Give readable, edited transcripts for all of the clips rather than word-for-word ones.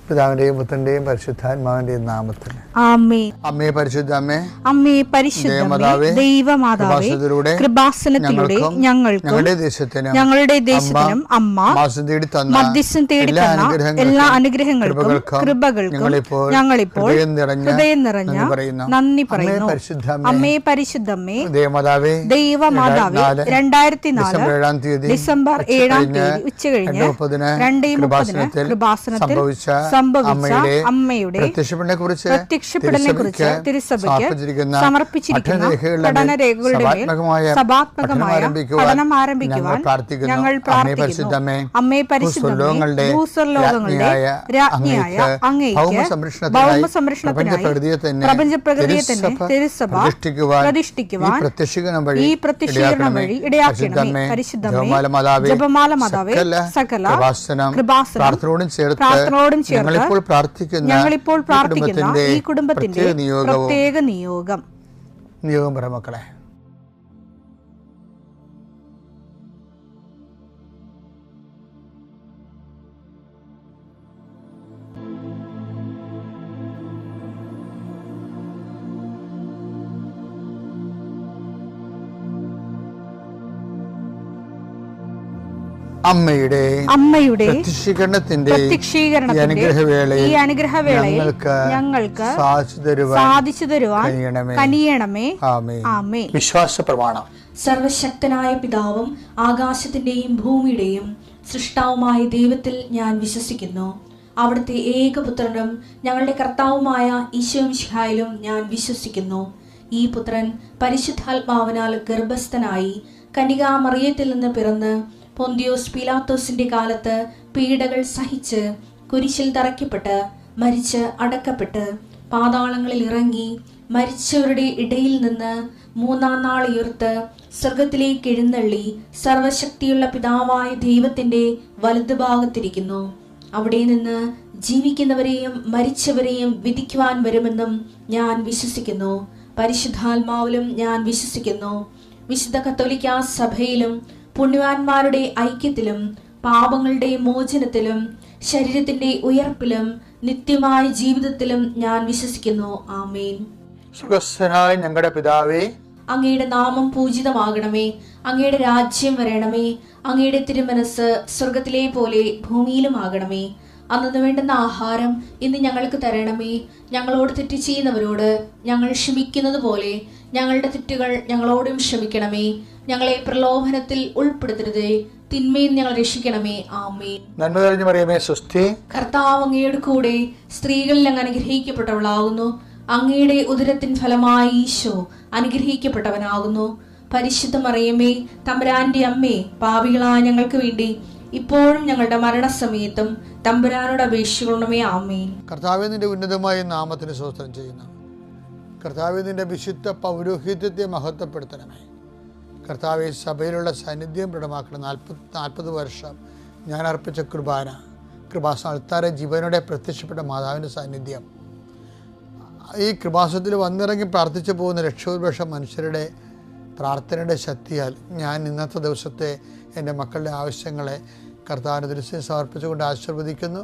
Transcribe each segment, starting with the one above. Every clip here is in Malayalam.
പിതാവിന്റെയും പുത്രന്റെയും പരിശുദ്ധാത്മാവിന്റെയും നാമത്തിൽ ആമേൻ. അമ്മേ പരിശുദ്ധ അമ്മേ, അമ്മേ പരിശുദ്ധമേ, ദൈവമാതാവേ, കൃപാസനത്തിലൂടെ ഞങ്ങൾക്കും ഞങ്ങളുടെ ദേശത്തിനും അമ്മ മധ്യസ്ഥം തേടി തന്ന എല്ലാ അനുഗ്രഹങ്ങൾക്കും കൃപകൾക്കും ഞങ്ങളിപ്പോൾ ഹൃദയം നിറഞ്ഞ നന്ദി പറയുന്നു. അമ്മേ പരിശുദ്ധമേ, ദൈവമാതാവേ, 2004 ഡിസംബർ 7 ഉച്ചകഴിഞ്ഞ് 2:30 കൃപാസനത്തിൽ സംഭവിച്ച അമ്മയുടെ പ്രത്യക്ഷപ്പെടലിനെ കുറിച്ച് തിരുസഭയ്ക്ക് സമർപ്പിച്ചിരിക്കുന്ന പഠനരേഖകളുടെ മേൽ സഭാത്മകമായ പഠനം ആരംഭിക്കുവാൻ ഞങ്ങൾ പ്രാർത്ഥിക്കുന്നു. അമ്മേ പരിശുദ്ധമേ, ഭൂസ്വർലോകങ്ങളുടെ രാജ്ഞിയായ അങ്ങേയ്ക്ക് ഭൗമസംരക്ഷണത്തിനായി പ്രപഞ്ചപ്രകൃതിയെ തന്നെ തിരുസഭ പ്രതിഷ്ഠിക്കുവാൻ ഈ പ്രത്യക്ഷീകരണം വഴി ഇടയാക്കണമേ. പരിശുദ്ധമേ, ജപമാല മാതാവേ, സകല കൃപാസനം പ്രാർത്ഥനയോടും ചേർത്ത് ഞങ്ങളിപ്പോൾ പ്രാർത്ഥിക്കുന്ന ഈ കുടുംബത്തിന്റെ പ്രത്യേക നിയോഗം പറ മക്കളെ. അമ്മയുടെ പ്രത്യക്ഷീകരണത്തിന്റെ ഈ അനുഗ്രഹവേളയിൽ ഞങ്ങൾക്ക് സാധിച്ചു തരുവാൻ കനിയണമേ. ആമേൻ. വിശ്വാസ പ്രമാണം. സർവശക്തനായ പിതാവും ആകാശത്തിന്റെയും ഭൂമിയുടെയും സൃഷ്ടാവുമായ ദൈവത്തിൽ ഞാൻ വിശ്വസിക്കുന്നു. അവിടുത്തെ ഏകപുത്രനും ഞങ്ങളുടെ കർത്താവുമായ ഈശോമിശിഹായിലും ഞാൻ വിശ്വസിക്കുന്നു. ഈ പുത്രൻ പരിശുദ്ധാത്മാവിനാൽ ഗർഭസ്ഥനായി കന്യകാമറിയത്തിൽ നിന്ന് പിറന്ന് പൊന്തിയോസ് പീലാത്തോസിന്റെ കാലത്ത് പീഡകൾ സഹിച്ച് കുരിശിൽ തറയ്ക്കപ്പെട്ട് മരിച്ച് അടക്കപ്പെട്ട് പാതാളങ്ങളിൽ ഇറങ്ങി മരിച്ചവരുടെ ഇടയിൽ നിന്ന് 3-ാം നാൾ ഉയർത്ത് സ്വർഗത്തിലേക്ക് എഴുന്നള്ളി സർവശക്തിയുള്ള പിതാവായ ദൈവത്തിന്റെ വലതുഭാഗത്തിരിക്കുന്നു. അവിടെ നിന്ന് ജീവിക്കുന്നവരെയും മരിച്ചവരെയും വിധിക്കുവാൻ വരുമെന്നും ഞാൻ വിശ്വസിക്കുന്നു. പരിശുദ്ധാത്മാവിലും ഞാൻ വിശ്വസിക്കുന്നു. വിശുദ്ധ കത്തോലിക്കാ സഭയിലും പുണ്യവാന്മാരുടെ ഐക്യത്തിലും പാപങ്ങളുടെ മോചനത്തിലും ശരീരത്തിന്റെ ഉയർപ്പിലും നിത്യമായ ജീവിതത്തിലും ഞാൻ വിശ്വസിക്കുന്നു. ആമേൻ. സ്വർഗ്ഗസ്ഥനായ ഞങ്ങളുടെ പിതാവേ, അങ്ങയുടെ നാമം പൂജിതമാകണമേ. അങ്ങയുടെ രാജ്യം വരണമേ. അങ്ങയുടെ തിരുമനസ് സ്വർഗത്തിലെ പോലെ ഭൂമിയിലും ആകണമേ. അന്നു വേണ്ടുന്ന ആഹാരം ഇന്ന് ഞങ്ങൾക്ക് തരണമേ. ഞങ്ങളോട് തെറ്റ് ചെയ്യുന്നവരോട് ഞങ്ങൾ ക്ഷമിക്കുന്നത് പോലെ ഞങ്ങളുടെ തെറ്റുകൾ ഞങ്ങളോടും ക്ഷമിക്കണമേ. ഞങ്ങളെ പ്രലോഭനത്തിൽ ഉൾപ്പെടുത്തരുതേ, തിന്മയിൽ ഞങ്ങൾ രക്ഷിക്കണമേ. ആമേൻ. നന്മ നിറഞ്ഞ മറിയമേ, സ്വസ്തി. കർത്താവ് അങ്ങയുടെ കൂടെ സ്ത്രീകളിൽ അങ്ങ് അനുഗ്രഹിക്കപ്പെട്ടവളാകുന്നു. അങ്ങയുടെ ഉദരത്തിൻ ഫലമായി ഈശോ അനുഗ്രഹിക്കപ്പെട്ടവനാകുന്നു. പരിശുദ്ധ മറിയമേ, തമ്പുരാന്റെ അമ്മേ, പാപികളായ ഞങ്ങൾക്ക് വേണ്ടി ഇപ്പോഴും ഞങ്ങളുടെ മരണസമയത്തും തമ്പുരാനോട് അപേക്ഷിക്കണമേ. ആമേൻ. കർത്താവേ, നിന്റെ ഉന്നതമായ നാമത്തിന് സ്തോത്രം ചെയ്യുന്നു. കർത്താവേ, നിന്റെ വിശുദ്ധ പൗരോഹിത്യത്തെ മഹത്വപ്പെടുത്തണമേ. കർത്താവെ, സഭയിലുള്ള സാന്നിധ്യം ദൃഢമാക്കണം. 40 വർഷം ഞാൻ അർപ്പിച്ച കൃപാസനത്താറെ ജീവനോടെ പ്രത്യക്ഷപ്പെട്ട മാതാവിൻ്റെ സാന്നിധ്യം ഈ കൃപാസനത്തിൽ വന്നിറങ്ങി പ്രാർത്ഥിച്ചു പോകുന്ന ലക്ഷോപലക്ഷം മനുഷ്യരുടെ പ്രാർത്ഥനയുടെ ശക്തിയാൽ ഞാൻ ഇന്നത്തെ ദിവസത്തെ എൻ്റെ മക്കളുടെ ആവശ്യങ്ങളെ കർത്താവിൻ്റെ ദൃശ്യം സമർപ്പിച്ചുകൊണ്ട് ആശീർവദിക്കുന്നു.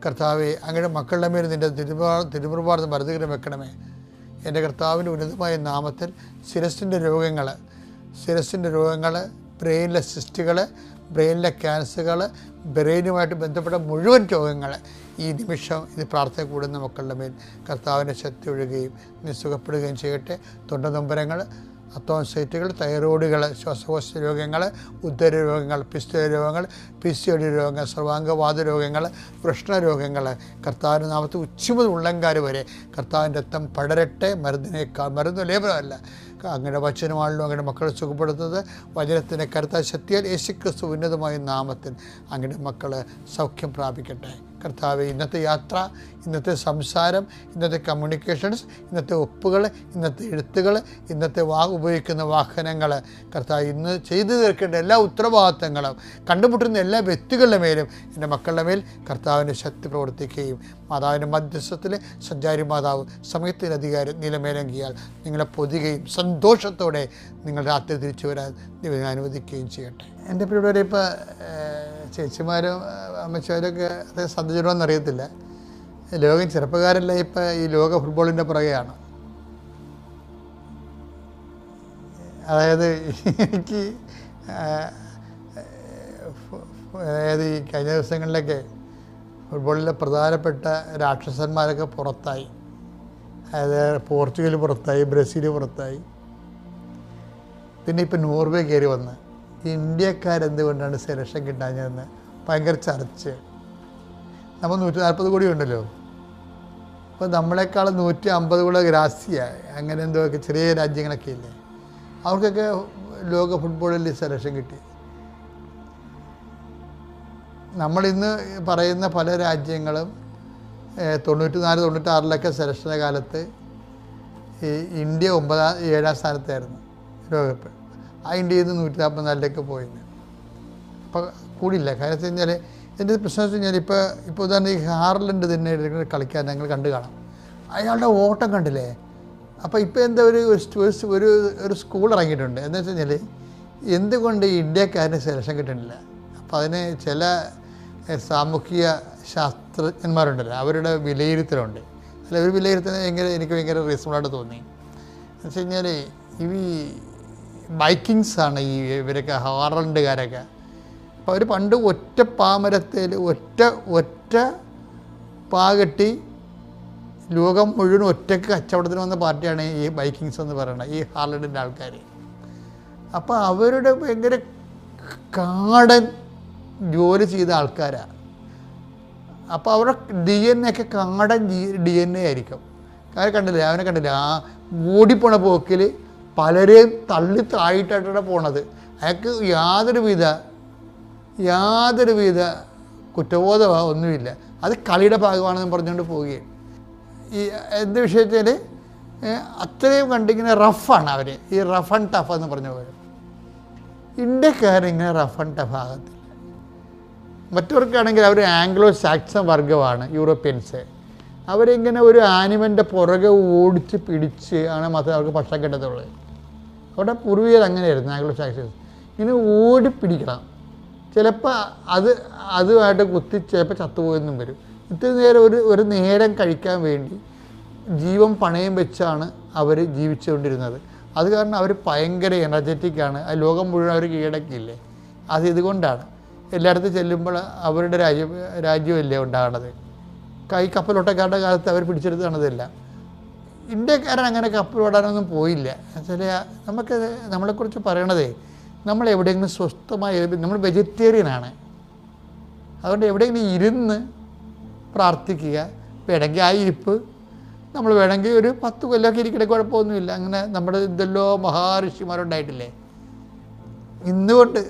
കർത്താവെ, അങ്ങയുടെ മക്കളുടെ മേൽ നിൻ്റെ തിരുമുറുപാടും വരതുകരം വെക്കണമേ. എൻ്റെ കർത്താവിൻ്റെ ഉന്നതമായ നാമത്തിൽ ശിരസിൻ്റെ രോഗങ്ങൾ, ബ്രെയിനിലെ സിസ്റ്റുകൾ, ബ്രെയിനിലെ ക്യാൻസറുകൾ, ബ്രെയിനുമായിട്ട് ബന്ധപ്പെട്ട മുഴുവൻ രോഗങ്ങൾ ഈ നിമിഷം ഇത് പ്രാർത്ഥന കൂടുന്ന മക്കളുടെ മേൽ കർത്താവിൻ്റെ ശക്തി ഒഴുകുകയും നീ സുഖപ്പെടുകയും ചെയ്യട്ടെ. തൊണ്ടനൊമ്പരങ്ങൾ, അത്തോൺസൈറ്റുകൾ, തൈറോയിഡുകൾ, ശ്വാസകോശ രോഗങ്ങൾ, ഉദര രോഗങ്ങൾ, പിസ്തുല രോഗങ്ങൾ, PCOD രോഗങ്ങൾ, സർവാംഗവാദ രോഗങ്ങൾ, വൃഷ്ണരോഗങ്ങൾ കർത്താവിൻ്റെ നാമത്തിൽ ഉച്ചമുതൽ ഉള്ളങ്കാർ വരെ കർത്താവിൻ്റെ രക്തം പടരട്ടെ. മരുന്ന് ലേപനമല്ല, അങ്ങയുടെ വചനമാണല്ലോ അങ്ങയുടെ മക്കളെ സുഖപ്പെടുത്തുന്നത്. വചനത്തിൻ്റെ കരുത്ത ശക്തിയാൽ യേശുക്രിസ്തു ഉന്നതമായ നാമത്തിൽ അങ്ങയുടെ മക്കൾ സൗഖ്യം പ്രാപിക്കട്ടെ. കർത്താവെ, ഇന്നത്തെ യാത്ര, ഇന്നത്തെ സംസാരം, ഇന്നത്തെ കമ്മ്യൂണിക്കേഷൻസ്, ഇന്നത്തെ ഒപ്പുകൾ, ഇന്നത്തെ എഴുത്തുകൾ, ഇന്നത്തെ ഉപയോഗിക്കുന്ന വാഹനങ്ങൾ, കർത്താവ് ഇന്ന് ചെയ്തു തീർക്കേണ്ട എല്ലാ ഉത്തരവാദിത്തങ്ങളും കണ്ടുമുട്ടുന്ന എല്ലാ വ്യക്തികളുടെ മേലും എൻ്റെ മക്കളുടെ മേൽ കർത്താവിൻ്റെ ശക്തി പ്രവർത്തിക്കുകയും മാതാവിൻ്റെ മധ്യസ്ഥത്തിൽ സഞ്ചാരി മാതാവ് സമയത്തിൻ്റെ അധികാരം നിലമേലങ്കിയാൽ നിങ്ങളെ പൊതുകയും സന്തോഷത്തോടെ നിങ്ങൾ രാത്രി തിരിച്ചു വരാൻ ദൈവം അനുവദിക്കുകയും ചെയ്യട്ടെ. എൻ്റെ പ്രിയപ്പെട്ടവരെ, ഇപ്പോൾ ചേച്ചിമാരും അമ്മച്ചിമാരൊക്കെ അത് ശ്രദ്ധിച്ചിടണമെന്ന് അറിയത്തില്ല. ലോകം ചെറുപ്പക്കാരെല്ലാം ഇപ്പം ഈ ലോക ഫുട്ബോളിൻ്റെ പുറകെയാണ്. അതായത് എനിക്ക് അതായത് ഈ കഴിഞ്ഞ ദിവസങ്ങളിലൊക്കെ ഫുട്ബോളിലെ പ്രധാനപ്പെട്ട രാക്ഷസന്മാരൊക്കെ പുറത്തായി. അതായത് പോർച്ചുഗൽ പുറത്തായി, ബ്രസീൽ പുറത്തായി, പിന്നെ ഇപ്പം നോർവേ കയറി വന്ന് ഇന്ത്യക്കാരെന്തുകൊണ്ടാണ് സെലക്ഷൻ കിട്ടാഞ്ഞതെന്ന് ഭയങ്കര ചർച്ച. നമ്മൾ 140 കോടി ഉണ്ടല്ലോ, അപ്പോൾ നമ്മളെക്കാൾ 150 കോടി ഗ്രാസിയായി, അങ്ങനെ എന്തൊക്കെ ചെറിയ രാജ്യങ്ങളൊക്കെ ഇല്ലേ, അവർക്കൊക്കെ ലോക ഫുട്ബോളിൽ സെലക്ഷൻ കിട്ടി. നമ്മളിന്ന് പറയുന്ന പല രാജ്യങ്ങളും 94-96 സെലക്ഷൻ്റെ കാലത്ത് ഈ ഇന്ത്യ 7-ാം സ്ഥാനത്തായിരുന്നു ലോകകപ്പ്. ആ ഇന്ത്യയിൽ നിന്ന് 144 പോയിന്ന്. അപ്പോൾ കൂടിയില്ല. കാര്യം വെച്ച് കഴിഞ്ഞാൽ എൻ്റെ പ്രശ്നം വെച്ച് കഴിഞ്ഞാൽ ഇപ്പോൾ ഉദാഹരണം ഈ ഹാർലൻഡ് തന്നെ കളിക്കാൻ ഞങ്ങൾ കണ്ടു കാണാം. അയാളുടെ ഓട്ടം കണ്ടില്ലേ. അപ്പോൾ ഇപ്പോൾ എന്താ ഒരു സ്കൂൾ ഇറങ്ങിയിട്ടുണ്ട്. എന്ന് വെച്ച് കഴിഞ്ഞാൽ എന്തുകൊണ്ട് ഇന്ത്യക്കാരന് സെലക്ഷൻ കിട്ടുന്നില്ല. അപ്പോൾ അതിന് ചില സാമൂഹിക ശാസ്ത്രജ്ഞന്മാരുണ്ടല്ലോ, അവരുടെ വിലയിരുത്തലുണ്ട്. അല്ല, ഒരു വിലയിരുത്തൽ എനിക്ക് ഭയങ്കര റീസണബിളായിട്ട് തോന്നി. എന്ന് വെച്ച് കഴിഞ്ഞാൽ ഈ ബൈക്കിങ്സാണ് ഇവരൊക്കെ, ഹാർലൻഡുകാരൊക്കെ. അപ്പോൾ അവർ പണ്ട് ഒറ്റ പാമരത്തിൽ ഒറ്റ പാകെട്ടി ലോകം മുഴുവൻ ഒറ്റയ്ക്ക് കച്ചവടത്തിന് വന്ന പാർട്ടിയാണ് ഈ ബൈക്കിങ്സ് എന്ന് പറയുന്നത്, ഈ ഹാർലൻഡിൻ്റെ ആൾക്കാർ. അപ്പോൾ അവരുടെ ഭയങ്കര കാടൻ ജോലി ചെയ്ത ആൾക്കാരാണ്. അപ്പോൾ അവരുടെ DNA ഒക്കെ കാടൻ DNA ആയിരിക്കും. കാര്യം കണ്ടില്ലേ, അവനെ കണ്ടില്ലേ, ആ ഓടിപ്പോണ പോക്കിൽ പലരെയും തള്ളി താഴെയിട്ടാണ് പോണത്. അയാൾക്ക് യാതൊരുവിധ കുറ്റബോധമോ ഒന്നുമില്ല. അത് കളിയുടെ ഭാഗമാണെന്ന് പറഞ്ഞുകൊണ്ട് പോവുകയും ഈ എന്ത് വിഷയത്തിൽ അത്രയും കണ്ടിങ്ങനെ റഫാണ് അവർ, ഈ റഫ് ആൻഡ് ടഫ് എന്ന് പറഞ്ഞ പോലെ. ഇന്ത്യക്കാരിങ്ങനെ റഫ് ആൻഡ് ടഫ് ആകത്തില്ല. മറ്റവർക്കാണെങ്കിൽ അവർ ആംഗ്ലോ സാക്സൺ വർഗമാണ്, യൂറോപ്യൻസ്. അവരിങ്ങനെ ഒരു ആനിമലിൻ്റെ പുറകെ ഓടിച്ച് പിടിച്ച് ആണ് മാത്രമേ അവർക്ക് ഭക്ഷണം കിട്ടത്തുള്ളൂ. അവിടെ പൂർവികർ അങ്ങനെയായിരുന്നു, ആംഗ്ലോ സാക്സൺസ്. ഇങ്ങനെ ഓടിപ്പിടിക്കണം. ചിലപ്പോൾ അതുമായിട്ട് കുത്തി ചിലപ്പോൾ ചത്തുപോയെന്നും വരും. ഇത്ര നേരം ഒരു നേരം കഴിക്കാൻ വേണ്ടി ജീവൻ പണയം വെച്ചാണ് അവർ ജീവിച്ചുകൊണ്ടിരുന്നത്. അത് കാരണം അവർ ഭയങ്കര എനർജറ്റിക്കാണ്. ആ ലോകം മുഴുവൻ അവർ കീഴടക്കിയില്ലേ. അത് ഇതുകൊണ്ടാണ് എല്ലായിടത്തും ചെല്ലുമ്പോൾ അവരുടെ രാജ്യമല്ലേ ഉണ്ടാകണത്. കപ്പലോട്ടക്കാരുടെ കാലത്ത് അവർ പിടിച്ചെടുത്താണതല്ല. ഇന്ത്യക്കാരൻ അങ്ങനെ കപ്പലോടാനൊന്നും പോയില്ല. എന്നുവെച്ചാൽ നമ്മളെക്കുറിച്ച് പറയണതേ, നമ്മൾ എവിടെയെങ്കിലും സ്വസ്ഥമായി, നമ്മൾ വെജിറ്റേറിയനാണ്. അതുകൊണ്ട് എവിടെയെങ്കിലും ഇരുന്ന് പ്രാർത്ഥിക്കുക. വേണമെങ്കിൽ ആ ഇരിപ്പ് നമ്മൾ വേണമെങ്കിൽ ഒരു 10 കൊല്ലമൊക്കെ ഇരിക്കണേ കുഴപ്പമൊന്നുമില്ല. അങ്ങനെ നമ്മുടെ ഇതെല്ലോ മഹാഋഷിമാരുണ്ടായിട്ടില്ലേ. ഇന്നുകൊണ്ട്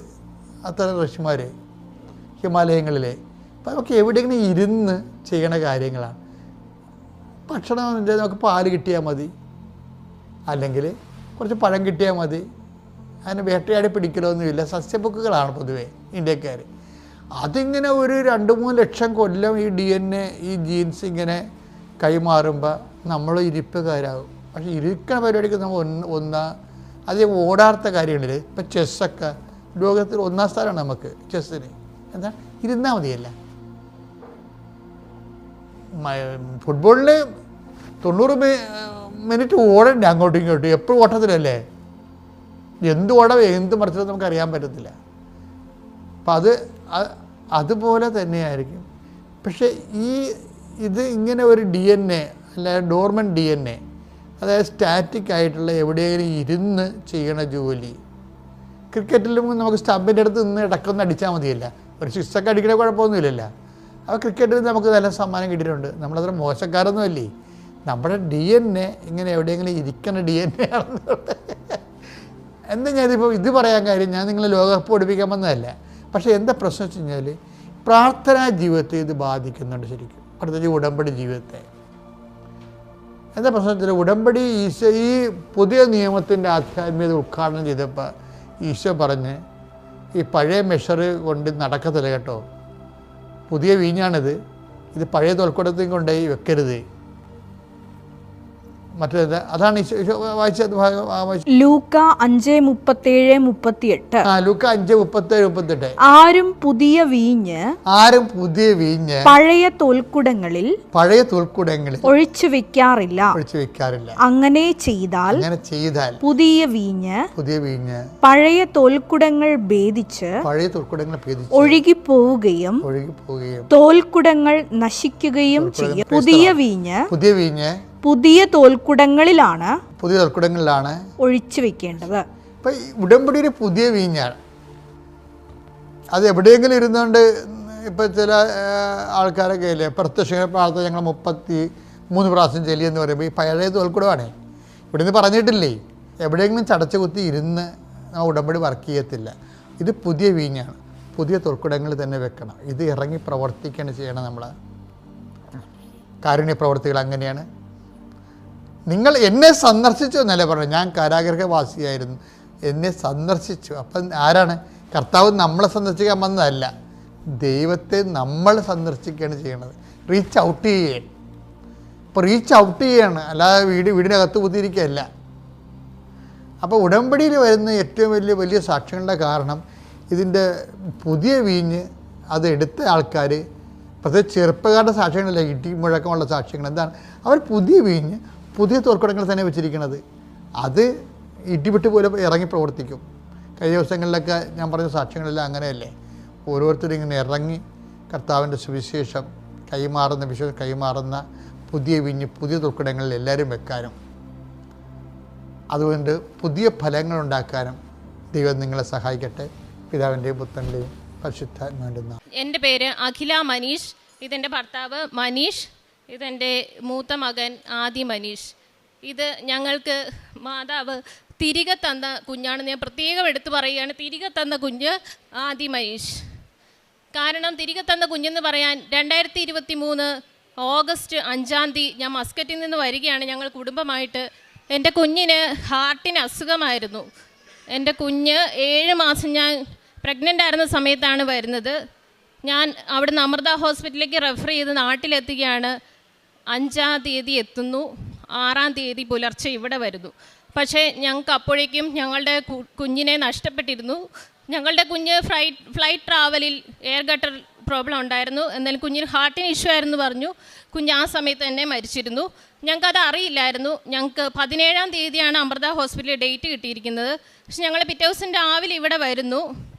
അത്ര ഋഷിമാർ ഹിമാലയങ്ങളിലെ. അപ്പം നമുക്ക് എവിടെയെങ്കിലും ഇരുന്ന് ചെയ്യണ കാര്യങ്ങളാണ്. ഭക്ഷണം നമുക്ക് പാല് കിട്ടിയാൽ മതി, അല്ലെങ്കിൽ കുറച്ച് പഴം കിട്ടിയാൽ മതി. അതിന് വേട്ടയാടി പിടിക്കലൊന്നുമില്ല. സസ്യബുക്കുകളാണ് പൊതുവേ ഇന്ത്യക്കാർ. അതിങ്ങനെ ഒരു 2-3 ലക്ഷം കൊല്ലം ഈ DNA, ഈ ജീൻസ് ഇങ്ങനെ കൈമാറുമ്പോൾ നമ്മൾ ഇരിപ്പുകാരാകും. പക്ഷേ ഇരിക്കണ പരിപാടിക്ക് നമ്മൾ അധികം ഓടാത്ത കാര്യങ്ങളിൽ ഇപ്പം ചെസ്സൊക്കെ ലോകത്തിൽ 1-ാം സ്ഥാനമാണ് നമുക്ക് ചെസ്സിന്. എന്താ, ഇരുന്നാൽ മതിയല്ല. ഫുട്ബോളിൽ 90 മിനിറ്റ് ഓടണ്ടേ അങ്ങോട്ടും ഇങ്ങോട്ടും, എപ്പോഴും ഓട്ടത്തിലല്ലേ. എന്ത് ഓടം എന്ത് മറിച്ചത് നമുക്ക് അറിയാൻ പറ്റത്തില്ല. അപ്പം അതുപോലെ തന്നെയായിരിക്കും. പക്ഷേ ഇത് ഇങ്ങനെ ഒരു DNA, അല്ല ഡോർമൻ DNA, അതായത് സ്റ്റാറ്റിക് ആയിട്ടുള്ള എവിടെയെങ്കിലും ഇരുന്ന് ചെയ്യണ ജോലി. ക്രിക്കറ്റിലും നമുക്ക് സ്റ്റമ്പിൻ്റെ അടുത്ത് നിന്ന് ഇടക്കൊന്ന് അടിച്ചാൽ മതിയല്ല, ഒരു സിക്സൊക്കെ അടിക്കണ കുഴപ്പമൊന്നുമില്ലല്ലോ. അപ്പോൾ ക്രിക്കറ്റിൽ നമുക്ക് നല്ല സമ്മാനം കിട്ടിയിട്ടുണ്ട്. നമ്മളത്ര മോശക്കാരൊന്നും അല്ലേ. നമ്മുടെ DNA ഇങ്ങനെ എവിടെയെങ്കിലും ഇരിക്കണ DNA ആണെന്നുണ്ട്. എന്താ ഞാനിപ്പോൾ ഇത് പറയാൻ കാര്യം, ഞാൻ നിങ്ങളെ ലോകകപ്പ് പഠിപ്പിക്കാൻ വന്നതല്ല. പക്ഷേ എന്താ പ്രശ്നം വെച്ച് കഴിഞ്ഞാൽ പ്രാർത്ഥനാ ജീവിതത്തെ ഇത് ബാധിക്കുന്നുണ്ട് ശരിക്കും, പ്രത്യേകിച്ച് ഉടമ്പടി ജീവിതത്തെ. എന്താ പ്രശ്നം വെച്ചാൽ ഉടമ്പടി ഈ പുതിയ നിയമത്തിൻ്റെ ആധ്യാത്മികത ഉദ്ഘാടനം ചെയ്തപ്പോൾ ഈശോ പറഞ്ഞ്, ഈ പഴയ മെഷർ കൊണ്ട് നടക്കത്തില്ല കേട്ടോ, പുതിയ വീഞ്ഞാണിത്, ഇത് പഴയ തോൽക്കുടത്തിൽ കൊണ്ടുപോയി വെക്കരുത്. മറ്റേത് അതാണ് വായിച്ചത്. ലൂക്ക 5:37-38. ലൂക്ക 5:37-38. ആരും പുതിയ വീഞ്ഞ് പഴയ തോൽക്കുടങ്ങളിൽ ഒഴിച്ചു വെക്കാറില്ല. അങ്ങനെ ചെയ്താൽ പുതിയ വീഞ്ഞ് പഴയ തോൽക്കുടങ്ങൾ ഭേദിച്ച് ഒഴുകിപ്പോവുകയും തോൽക്കുടങ്ങൾ നശിക്കുകയും ചെയ്യും. പുതിയ വീഞ്ഞ് പുതിയ തോൽക്കുടങ്ങളിലാണ് ഒഴിച്ചു വെക്കേണ്ടത്. ഇപ്പം ഉടമ്പടിയുടെ പുതിയ വീഞ്ഞാണ്. അത് എവിടെയെങ്കിലും ഇരുന്നുകൊണ്ട് ഇപ്പം ചില ആൾക്കാരൊക്കെ ഇല്ലേ പ്രത്യക്ഷ പ്രാർത്ഥന ഞങ്ങൾ 33 പ്രാവശ്യം ചെല്ലിയെന്ന് പറയുമ്പോൾ ഈ പഴയ തോൽക്കുടമാണ്. ഇവിടെ നിന്ന് പറഞ്ഞിട്ടില്ലേ, എവിടെയെങ്കിലും ചടച്ചു കുത്തി ഇരുന്ന് ആ ഉടമ്പടി വർക്ക് ചെയ്യത്തില്ല. ഇത് പുതിയ വീഞ്ഞാണ്. പുതിയ തോൽക്കുടങ്ങളിൽ തന്നെ വെക്കണം. ഇത് ഇറങ്ങി പ്രവർത്തിക്കുകയാണ് ചെയ്യണം. നമ്മൾ കാരുണ്യ പ്രവർത്തികൾ അങ്ങനെയാണ്. നിങ്ങൾ എന്നെ സന്ദർശിച്ചു എന്നല്ലേ പറഞ്ഞു. ഞാൻ കാരാഗ്രഹവാസിയായിരുന്നു, എന്നെ സന്ദർശിച്ചു. അപ്പം ആരാണ്? കർത്താവ് നമ്മളെ സന്ദർശിക്കാൻ വന്നതല്ല, ദൈവത്തെ നമ്മൾ സന്ദർശിക്കുകയാണ് ചെയ്യണത്. റീച്ച് ഔട്ട് ചെയ്യണം. ഇപ്പോൾ റീച്ച് ഔട്ട് ചെയ്യാണ്, അല്ലാതെ വീടിനകത്ത് കുത്തിയിരിക്കുകയല്ല. അപ്പോൾ ഉടമ്പടിയിൽ വരുന്ന ഏറ്റവും വലിയ സാക്ഷ്യങ്ങളുടെ കാരണം ഇതിൻ്റെ പുതിയ വീഞ്ഞ് അത് എടുത്ത ആൾക്കാർ, പ്രത്യേകിച്ച് ചെറുപ്പക്കാരുടെ സാക്ഷ്യങ്ങളല്ല, ഇടി മുഴക്കമുള്ള സാക്ഷ്യങ്ങൾ. എന്താണ്? അവർ പുതിയ വീഞ്ഞ് പുതിയ തോൽക്കുടങ്ങൾ തന്നെ വെച്ചിരിക്കുന്നത്. അത് ഇടിവിട്ട് പോലെ ഇറങ്ങി പ്രവർത്തിക്കും. കഴിഞ്ഞ ദിവസങ്ങളിലൊക്കെ ഞാൻ പറഞ്ഞ സാക്ഷ്യങ്ങളെല്ലാം അങ്ങനെയല്ലേ. ഓരോരുത്തരും ഇങ്ങനെ ഇറങ്ങി കർത്താവിൻ്റെ സുവിശേഷം കൈമാറുന്ന പുതിയ വീഞ്ഞ് പുതിയ തോൽക്കുടങ്ങളിൽ എല്ലാവരും വെക്കാനും അതുകൊണ്ട് പുതിയ ഫലങ്ങളുണ്ടാക്കാനും ദൈവം നിങ്ങളെ സഹായിക്കട്ടെ. പിതാവിൻ്റെയും പുത്രൻ്റെയും പരിശുദ്ധാത്മാവിൻ്റെയും നാമത്തിൽ. എൻ്റെ പേര് അഖില മനീഷ്. ഇതെൻ്റെ ഭർത്താവ് മനീഷ്. ഇതെൻ്റെ മൂത്ത മകൻ ആദി മനീഷ്. ഇത് ഞങ്ങൾക്ക് മാതാവ് തിരികെ തന്ന കുഞ്ഞാണെന്ന് ഞാൻ പ്രത്യേകം എടുത്തു പറയുകയാണ്. തിരികെ തന്ന കുഞ്ഞ് ആദി മനീഷ്. കാരണം തിരികെ തന്ന കുഞ്ഞെന്ന് പറയാൻ 2023 ഓഗസ്റ്റ് 5 ഞാൻ മസ്കറ്റിൽ നിന്ന് വരികയാണ് ഞങ്ങൾ കുടുംബമായിട്ട്. എൻ്റെ കുഞ്ഞിന് ഹാർട്ടിന് അസുഖമായിരുന്നു. എൻ്റെ കുഞ്ഞ് 7 മാസം ഞാൻ പ്രഗ്നൻ്റ് ആയിരുന്ന സമയത്താണ് വരുന്നത്. ഞാൻ അവിടുന്ന് അമൃത ഹോസ്പിറ്റലിലേക്ക് റെഫർ ചെയ്ത് നാട്ടിലെത്തുകയാണ്. 5-ാം തീയതി എത്തുന്നു, 6-ാം തീയതി പുലർച്ചെ ഇവിടെ വരുന്നു. പക്ഷേ ഞങ്ങൾക്ക് അപ്പോഴേക്കും ഞങ്ങളുടെ കുഞ്ഞിനെ നഷ്ടപ്പെട്ടിരുന്നു. ഞങ്ങളുടെ കുഞ്ഞ് ഫ്ലൈറ്റ് ട്രാവലിൽ എയർ ഗട്ടർ പ്രോബ്ലം ഉണ്ടായിരുന്നു. എന്നാലും കുഞ്ഞിന് ഹാർട്ടിന് ഇഷ്യൂ ആയിരുന്നു പറഞ്ഞു. കുഞ്ഞ് ആ സമയത്ത് തന്നെ മരിച്ചിരുന്നു. ഞങ്ങൾക്കത് അറിയില്ലായിരുന്നു. ഞങ്ങൾക്ക് 17-ാം തീയതിയാണ് അമൃത ഹോസ്പിറ്റലിൽ ഡേറ്റ് കിട്ടിയിരിക്കുന്നത്. പക്ഷെ ഞങ്ങൾ പിറ്റേ ദിവസം രാവിലെ ഇവിടെ വരുന്നു.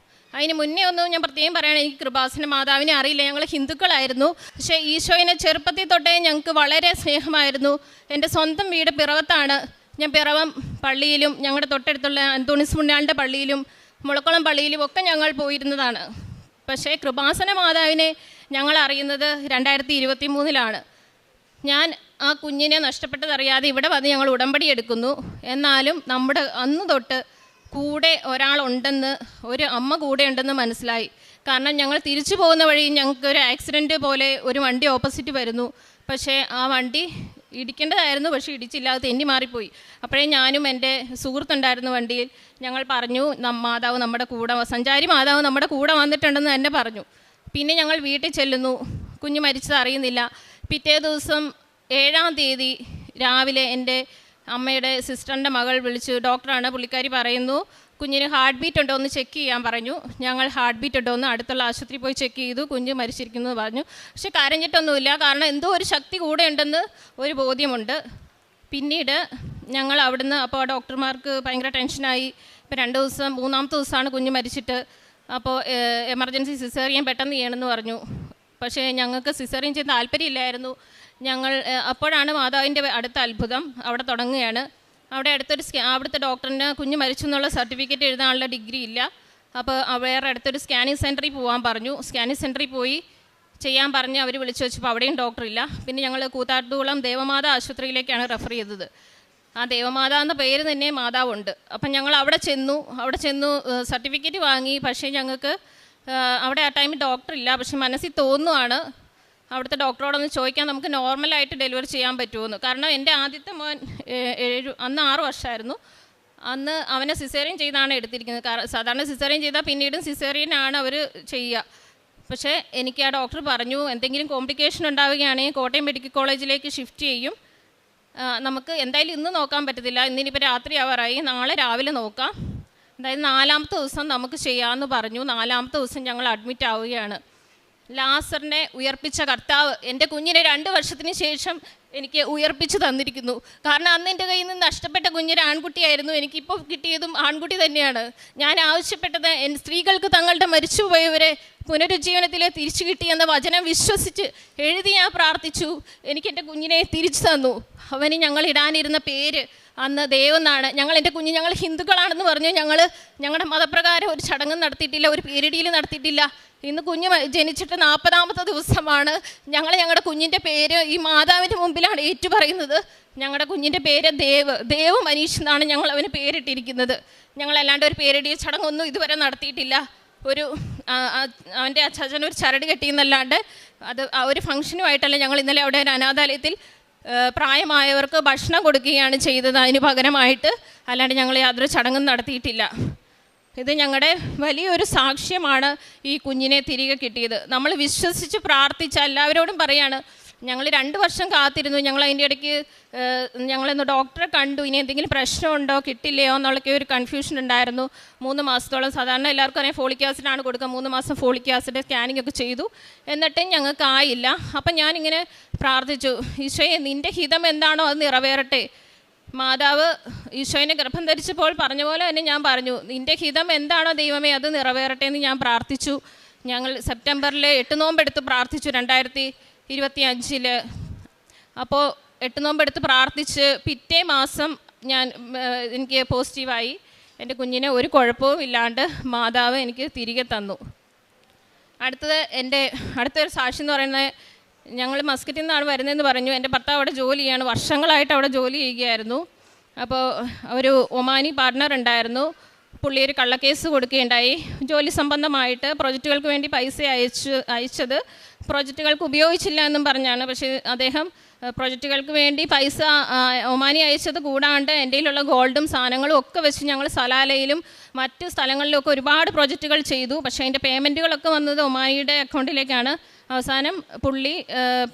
അതിന് മുന്നേ ഒന്നും ഞാൻ പ്രത്യേകം പറയുകയാണ്, എനിക്ക് കൃപാസന മാതാവിനെ അറിയില്ല. ഞങ്ങൾ ഹിന്ദുക്കളായിരുന്നു. പക്ഷേ ഈശോയിനെ ചെറുപ്പത്തിൽ തൊട്ടേ ഞങ്ങൾക്ക് വളരെ സ്നേഹമായിരുന്നു. എൻ്റെ സ്വന്തം വീട് പിറവത്താണ്. ഞാൻ പിറവം പള്ളിയിലും ഞങ്ങളുടെ തൊട്ടടുത്തുള്ള അന്തോണിസ് പുണ്യാളിൻ്റെ പള്ളിയിലും മുളക്കുളം പള്ളിയിലും ഒക്കെ ഞങ്ങൾ പോയിരുന്നതാണ്. പക്ഷേ കൃപാസന മാതാവിനെ ഞങ്ങൾ അറിയുന്നത് 2023 ഞാൻ ആ കുഞ്ഞിനെ നഷ്ടപ്പെട്ടതറിയാതെ ഇവിടെ വന്ന് ഞങ്ങൾ ഉടമ്പടി എടുക്കുന്നു. എന്നാലും നമ്മുടെ അന്ന് തൊട്ട് കൂടെ ഒരാളുണ്ടെന്ന്, ഒരു അമ്മ കൂടെ ഉണ്ടെന്ന് മനസ്സിലായി. കാരണം ഞങ്ങൾ തിരിച്ചു പോകുന്ന വഴി ഞങ്ങൾക്ക് ഒരു ആക്സിഡൻറ്റ് പോലെ ഒരു വണ്ടി ഓപ്പോസിറ്റ് വരുന്നു. പക്ഷേ ആ വണ്ടി ഇടിക്കേണ്ടതായിരുന്നു, പക്ഷേ ഇടിച്ചില്ല, അത് തെന്നി മാറിപ്പോയി. അപ്പോഴേ ഞാനും എൻ്റെ സുഹൃത്തുണ്ടായിരുന്നു വണ്ടിയിൽ. ഞങ്ങൾ പറഞ്ഞു മാതാവ് നമ്മുടെ കൂടെ, സഞ്ചാരി മാതാവ് നമ്മുടെ കൂടെ വന്നിട്ടുണ്ടെന്ന് തന്നെ പറഞ്ഞു. പിന്നെ ഞങ്ങൾ വീട്ടിൽ ചെല്ലുന്നു. കുഞ്ഞ് മരിച്ചത് അറിയുന്നില്ല. പിറ്റേ ദിവസം 7-ാം തീയതി രാവിലെ എൻ്റെ അമ്മയുടെ സിസ്റ്ററിൻ്റെ മകൾ വിളിച്ചു. ഡോക്ടറാണ്, പുള്ളിക്കാരി പറയുന്നു കുഞ്ഞിന് ഹാർട്ട് ബീറ്റ് ഉണ്ടോ എന്ന് ചെക്ക് ചെയ്യാൻ പറഞ്ഞു. ഞങ്ങൾ ഹാർട്ട് ബീറ്റ് ഉണ്ടോ എന്ന് അടുത്തുള്ള ആശുപത്രി പോയി ചെക്ക് ചെയ്തു. കുഞ്ഞ് മരിച്ചിരിക്കുന്നു പറഞ്ഞു. പക്ഷെ കരഞ്ഞിട്ടൊന്നുമില്ല, കാരണം എന്തോ ഒരു ശക്തി കൂടെ ഉണ്ടെന്ന് ഒരു ബോധ്യമുണ്ട്. പിന്നീട് ഞങ്ങൾ അവിടുന്ന്, അപ്പോൾ ഡോക്ടർമാർക്ക് ഭയങ്കര ടെൻഷനായി. ഇപ്പോൾ 2 ദിവസം 3-ാമത്തെ ദിവസമാണ് കുഞ്ഞ് മരിച്ചിട്ട്. അപ്പോൾ എമർജൻസി സിസേറിയൻ പെട്ടെന്ന് ചെയ്യണമെന്ന് പറഞ്ഞു. പക്ഷേ ഞങ്ങൾക്ക് സിസേറിയൻ ചെയ്യാൻ താല്പര്യമില്ലായിരുന്നു. ഞങ്ങൾ അപ്പോഴാണ് മാതാവിൻ്റെ അടുത്ത അത്ഭുതം അവിടെ തുടങ്ങുകയാണ്. അവിടെ അവിടുത്തെ ഡോക്ടറിന് കുഞ്ഞ് മരിച്ചു എന്നുള്ള സർട്ടിഫിക്കറ്റ് എഴുതാനുള്ള ഡിഗ്രി ഇല്ല. അപ്പോൾ വേറെ അടുത്തൊരു സ്കാനിങ് സെൻറ്ററിൽ പോകാൻ പറഞ്ഞു. സ്കാനിങ് സെൻറ്ററിൽ പോയി ചെയ്യാൻ പറഞ്ഞ് അവർ വിളിച്ചു വെച്ചപ്പോൾ അവിടെയും ഡോക്ടറില്ല. പിന്നെ ഞങ്ങൾ കൂത്താട്ടുകുളം ദേവമാതാ ആശുപത്രിയിലേക്കാണ് റെഫർ ചെയ്തത്. ആ ദേവമാതാ എന്ന പേര് തന്നെ മാതാവുണ്ട്. അപ്പം ഞങ്ങൾ അവിടെ ചെന്നു സർട്ടിഫിക്കറ്റ് വാങ്ങി. പക്ഷേ ഞങ്ങൾക്ക് അവിടെ ആ ടൈമിൽ ഡോക്ടറില്ല. പക്ഷെ മനസ്സിൽ തോന്നുവാണ് അവിടുത്തെ ഡോക്ടറോടൊന്ന് ചോദിക്കാൻ നമുക്ക് നോർമലായിട്ട് ഡെലിവറി ചെയ്യാൻ പറ്റുമെന്ന്. കാരണം എൻ്റെ ആദ്യത്തെ മോൻ അന്ന് 6 വർഷമായിരുന്നു. അന്ന് അവനെ സിസേറിയൻ ചെയ്താണ് എടുത്തിരിക്കുന്നത്. സാധാരണ സിസേറിയൻ ചെയ്താൽ പിന്നീടും സിസേറിയനാണ് അവർ ചെയ്യുക. പക്ഷേ എനിക്ക് ആ ഡോക്ടർ പറഞ്ഞു എന്തെങ്കിലും കോംപ്ലിക്കേഷൻ ഉണ്ടാവുകയാണെങ്കിൽ കോട്ടയം മെഡിക്കൽ കോളേജിലേക്ക് ഷിഫ്റ്റ് ചെയ്യും, നമുക്ക് എന്തായാലും ഇന്ന് നോക്കാൻ പറ്റത്തില്ല, ഇന്നിനിപ്പോൾ രാത്രി ആവാറായി, നാളെ രാവിലെ നോക്കാം. അതായത് 4-ാമത്തെ ദിവസം നമുക്ക് ചെയ്യാമെന്ന് പറഞ്ഞു. 4-ാമത്തെ ദിവസം ഞങ്ങൾ അഡ്മിറ്റ് ആവുകയാണ്. ലാസറിനെ ഉയർപ്പിച്ച കർത്താവ് എൻ്റെ കുഞ്ഞിനെ 2 വർഷത്തിന് ശേഷം എനിക്ക് ഉയർപ്പിച്ച് തന്നിരിക്കുന്നു. കാരണം അന്ന് എൻ്റെ കയ്യിൽ നിന്ന് നഷ്ടപ്പെട്ട കുഞ്ഞൊരു ആൺകുട്ടിയായിരുന്നു. എനിക്കിപ്പോൾ കിട്ടിയതും ആൺകുട്ടി തന്നെയാണ്. ഞാൻ ആവശ്യപ്പെട്ടത് സ്ത്രീകൾക്ക് തങ്ങളുടെ മരിച്ചുപോയവരെ പുനരുജ്ജീവനത്തിലെ തിരിച്ചു കിട്ടിയെന്ന വചനം വിശ്വസിച്ച് എഴുതി ഞാൻ പ്രാർത്ഥിച്ചു. എനിക്ക് എൻ്റെ കുഞ്ഞിനെ തിരിച്ചു തന്നു. അവന് ഞങ്ങൾ ഇടാനിരുന്ന പേര് അന്ന് ദേവെന്നാണ്. ഞങ്ങൾ ഹിന്ദുക്കളാണെന്ന് പറഞ്ഞു. ഞങ്ങളുടെ മതപ്രകാരം ഒരു ചടങ്ങും നടത്തിയിട്ടില്ല, ഒരു പേരിടിയിൽ നടത്തിയിട്ടില്ല. ഇന്ന് കുഞ്ഞ് ജനിച്ചിട്ട് 40-ാമത്തെ ദിവസമാണ്. ഞങ്ങളുടെ കുഞ്ഞിൻ്റെ പേര് ഈ മാതാവിൻ്റെ മുമ്പിലാണ് ഏറ്റുപറയുന്നത്. ഞങ്ങളുടെ കുഞ്ഞിൻ്റെ പേര് ദേവ് മനീഷ് എന്നാണ് ഞങ്ങൾ അവന് പേരിട്ടിരിക്കുന്നത്. ഞങ്ങളല്ലാണ്ട് ഒരു പേരിടിയ ചടങ്ങൊന്നും ഇതുവരെ നടത്തിയിട്ടില്ല. അവൻ്റെ അച്ഛൻ ഒരു ചരട് കെട്ടിയെന്നല്ലാണ്ട് അത് ഒരു ഫംഗ്ഷനുമായിട്ടല്ല. ഞങ്ങൾ ഇന്നലെ അവിടെ ഒരു അനാഥാലയത്തിൽ പ്രായമായവർക്ക് ഭക്ഷണം കൊടുക്കുകയാണ് ചെയ്തത് അതിന് പകരമായിട്ട്, അല്ലാണ്ട് ഞങ്ങൾ യാതൊരു ചടങ്ങും നടത്തിയിട്ടില്ല. ഇത് ഞങ്ങളുടെ വലിയൊരു സാക്ഷ്യമാണ് ഈ കുഞ്ഞിനെ തിരികെ കിട്ടിയത്. നമ്മൾ വിശ്വസിച്ച് പ്രാർത്ഥിച്ച എല്ലാവരോടും പറയാണ്, ഞങ്ങൾ 2 വർഷം കാത്തിരുന്നു. ഞങ്ങൾ അതിൻ്റെ ഇടയ്ക്ക് ഞങ്ങളിന്ന് ഡോക്ടറെ കണ്ടു. ഇനി എന്തെങ്കിലും പ്രശ്നമുണ്ടോ കിട്ടില്ലയോ എന്നുള്ളൊക്കെ ഒരു കൺഫ്യൂഷൻ ഉണ്ടായിരുന്നു. 3 മാസത്തോളം സാധാരണ എല്ലാവർക്കും അറിയാം ഫോളിക് ആസിഡാണ് കൊടുക്കുക. 3 മാസം ഫോളിക് ആസിഡ് സ്കാനിങ് ഒക്കെ ചെയ്തു, എന്നിട്ടും ഞങ്ങൾക്ക് ആയില്ല. അപ്പം ഞാനിങ്ങനെ പ്രാർത്ഥിച്ചു, ഈശോയെ നിൻ്റെ ഹിതം എന്താണോ അത് നിറവേറട്ടെ. മാതാവ് ഈശോയിനെ ഗർഭം ധരിച്ചപ്പോൾ പറഞ്ഞ പോലെ തന്നെ ഞാൻ പറഞ്ഞു, നിൻ്റെ ഹിതം എന്താണോ ദൈവമേ അത് നിറവേറട്ടെ എന്ന് ഞാൻ പ്രാർത്ഥിച്ചു. ഞങ്ങൾ സെപ്റ്റംബറിൽ 8 നോമ്പെടുത്ത് പ്രാർത്ഥിച്ചു 2025. അപ്പോൾ 8 നോമ്പെടുത്ത് പ്രാർത്ഥിച്ച് പിറ്റേ മാസം എനിക്ക് പോസിറ്റീവായി. എൻ്റെ കുഞ്ഞിനെ ഒരു കുഴപ്പവും ഇല്ലാണ്ട് മാതാവ് എനിക്ക് തിരികെ തന്നു. അടുത്തൊരു സാക്ഷി എന്ന് പറയുന്നത്, ഞങ്ങൾ മസ്കറ്റിൽ നിന്നാണ് വരുന്നതെന്ന് പറഞ്ഞു. എൻ്റെ ഭർത്താവ് അവിടെ ജോലി ചെയ്യാണ്, വർഷങ്ങളായിട്ട് അവിടെ ജോലി ചെയ്യുകയായിരുന്നു. അപ്പോൾ ഒരു ഒമാനി പാർട്ട്ണർ ഉണ്ടായിരുന്നു. പുള്ളി ഒരു കള്ളക്കേസ് കൊടുക്കുകയുണ്ടായി. ജോലി സംബന്ധമായിട്ട് പ്രൊജക്റ്റുകൾക്ക് വേണ്ടി പൈസ അയച്ചത് പ്രൊജക്റ്റുകൾക്ക് ഉപയോഗിച്ചില്ല എന്നും പറഞ്ഞാണ്. പക്ഷേ അദ്ദേഹം പ്രൊജക്റ്റുകൾക്ക് വേണ്ടി പൈസ ഒമാനി അയച്ചത് കൂടാണ്ട് എൻ്റെ കയ്യിലുള്ള ഗോൾഡും സാധനങ്ങളും ഒക്കെ വെച്ച് ഞങ്ങൾ സലാലയിലും മറ്റ് സ്ഥലങ്ങളിലൊക്കെ ഒരുപാട് പ്രൊജക്റ്റുകൾ ചെയ്തു. പക്ഷേ അതിൻ്റെ പേയ്മെൻറ്റുകളൊക്കെ വന്നത് ഒമാനിയുടെ അക്കൗണ്ടിലേക്കാണ്. അവസാനം പുള്ളി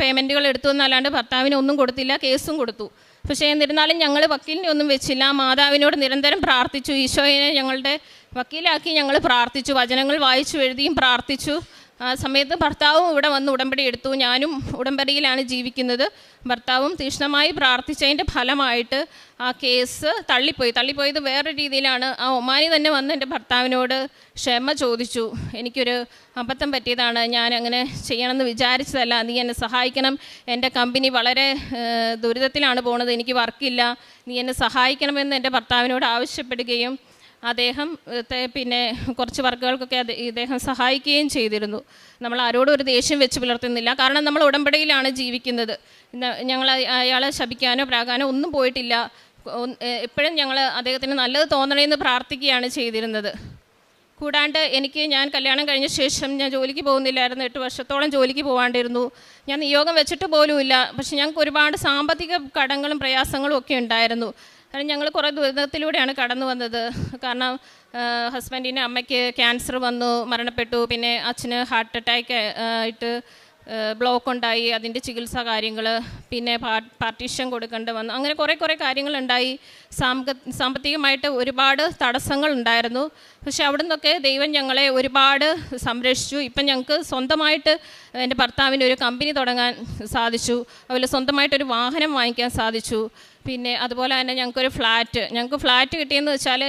പേയ്മെൻറ്റുകൾ എടുത്തു എന്നല്ലാണ്ട് ഭർത്താവിന് ഒന്നും കൊടുത്തില്ല, കേസും കൊടുത്തു. പക്ഷേ എന്നിരുന്നാലും ഞങ്ങൾ വക്കീലിനെ ഒന്നും വെച്ചില്ല. മാതാവിനോട് നിരന്തരം പ്രാർത്ഥിച്ചു. ഈശോയെ ഞങ്ങളുടെ വക്കീലാക്കി ഞങ്ങൾ പ്രാർത്ഥിച്ചു. വചനങ്ങൾ വായിച്ചു എഴുതിയും പ്രാർത്ഥിച്ചു. ആ സമയത്ത് ഭർത്താവും ഇവിടെ വന്ന് ഉടമ്പടി എടുത്തു. ഞാനും ഉടമ്പടിയിലാണ് ജീവിക്കുന്നത്. ഭർത്താവും തീക്ഷ്ണമായി പ്രാർത്ഥിച്ചതിൻ്റെ ഫലമായിട്ട് ആ കേസ് തള്ളിപ്പോയത് വേറെ രീതിയിലാണ്. ആ ഒമാനി തന്നെ വന്ന് എൻ്റെ ഭർത്താവിനോട് ക്ഷമ ചോദിച്ചു. എനിക്കൊരു അബദ്ധം പറ്റിയതാണ്, ഞാൻ അങ്ങനെ ചെയ്യണമെന്ന് വിചാരിച്ചതല്ല, നീ എന്നെ സഹായിക്കണം, എൻ്റെ കമ്പനി വളരെ ദുരിതത്തിലാണ് പോകുന്നത്, എനിക്ക് വർക്കില്ല, നീ എന്നെ സഹായിക്കണമെന്ന് എൻ്റെ ഭർത്താവിനോട് ആവശ്യപ്പെടുകയും അദ്ദേഹം പിന്നെ കുറച്ച് വർക്കുകൾക്കൊക്കെ ഇദ്ദേഹം സഹായിക്കുകയും ചെയ്തിരുന്നു. നമ്മൾ ആരോടും ഒരു ദേഷ്യം വെച്ച് പുലർത്തുന്നില്ല, കാരണം നമ്മൾ ഉടമ്പടിയിലാണ് ജീവിക്കുന്നത്. ഞങ്ങൾ അയാളെ ശപിക്കാനോ പ്രാകാനോ ഒന്നും പോയിട്ടില്ല. എപ്പോഴും ഞങ്ങൾ അദ്ദേഹത്തിന് നല്ലത് തോന്നണമെന്ന് പ്രാർത്ഥിക്കുകയാണ് ചെയ്തിരുന്നത്. കൂടാണ്ട് ഞാൻ കല്യാണം കഴിഞ്ഞ ശേഷം ഞാൻ ജോലിക്ക് പോകുന്നില്ലായിരുന്നു. 8 വർഷത്തോളം ജോലിക്ക് പോകാണ്ടിരുന്നു. ഞാൻ നിയോഗം വെച്ചിട്ട് പോലുമില്ല. പക്ഷെ ഞങ്ങൾക്ക് ഒരുപാട് സാമ്പത്തിക കടങ്ങളും പ്രയാസങ്ങളും ഒക്കെ ഉണ്ടായിരുന്നു. കാരണം ഞങ്ങൾ കുറേ ദുരിതത്തിലൂടെയാണ് കടന്നു വന്നത്. കാരണം ഹസ്ബൻഡിൻ്റെ അമ്മയ്ക്ക് ക്യാൻസർ വന്നു, മരണപ്പെട്ടു. പിന്നെ അച്ഛന് ഹാർട്ട് അറ്റാക്ക് ആയിട്ട് ബ്ലോക്ക് ഉണ്ടായി, അതിൻ്റെ ചികിത്സാ കാര്യങ്ങൾ, പിന്നെ പാർട്ടീഷൻ കൊടുക്കേണ്ടി വന്നു. അങ്ങനെ കുറേ കാര്യങ്ങളുണ്ടായി. സാമ്പത്തികമായിട്ട് ഒരുപാട് തടസ്സങ്ങളുണ്ടായിരുന്നു. പക്ഷെ അവിടെ നിന്നൊക്കെ ദൈവം ഞങ്ങളെ ഒരുപാട് സംരക്ഷിച്ചു. ഇപ്പം ഞങ്ങൾക്ക് സ്വന്തമായിട്ട് എൻ്റെ ഭർത്താവിന് ഒരു കമ്പനി തുടങ്ങാൻ സാധിച്ചു. അതുപോലെ സ്വന്തമായിട്ടൊരു വാഹനം വാങ്ങിക്കാൻ സാധിച്ചു. പിന്നെ അതുപോലെ തന്നെ ഞങ്ങൾക്ക് ഫ്ലാറ്റ് കിട്ടിയെന്ന് വെച്ചാൽ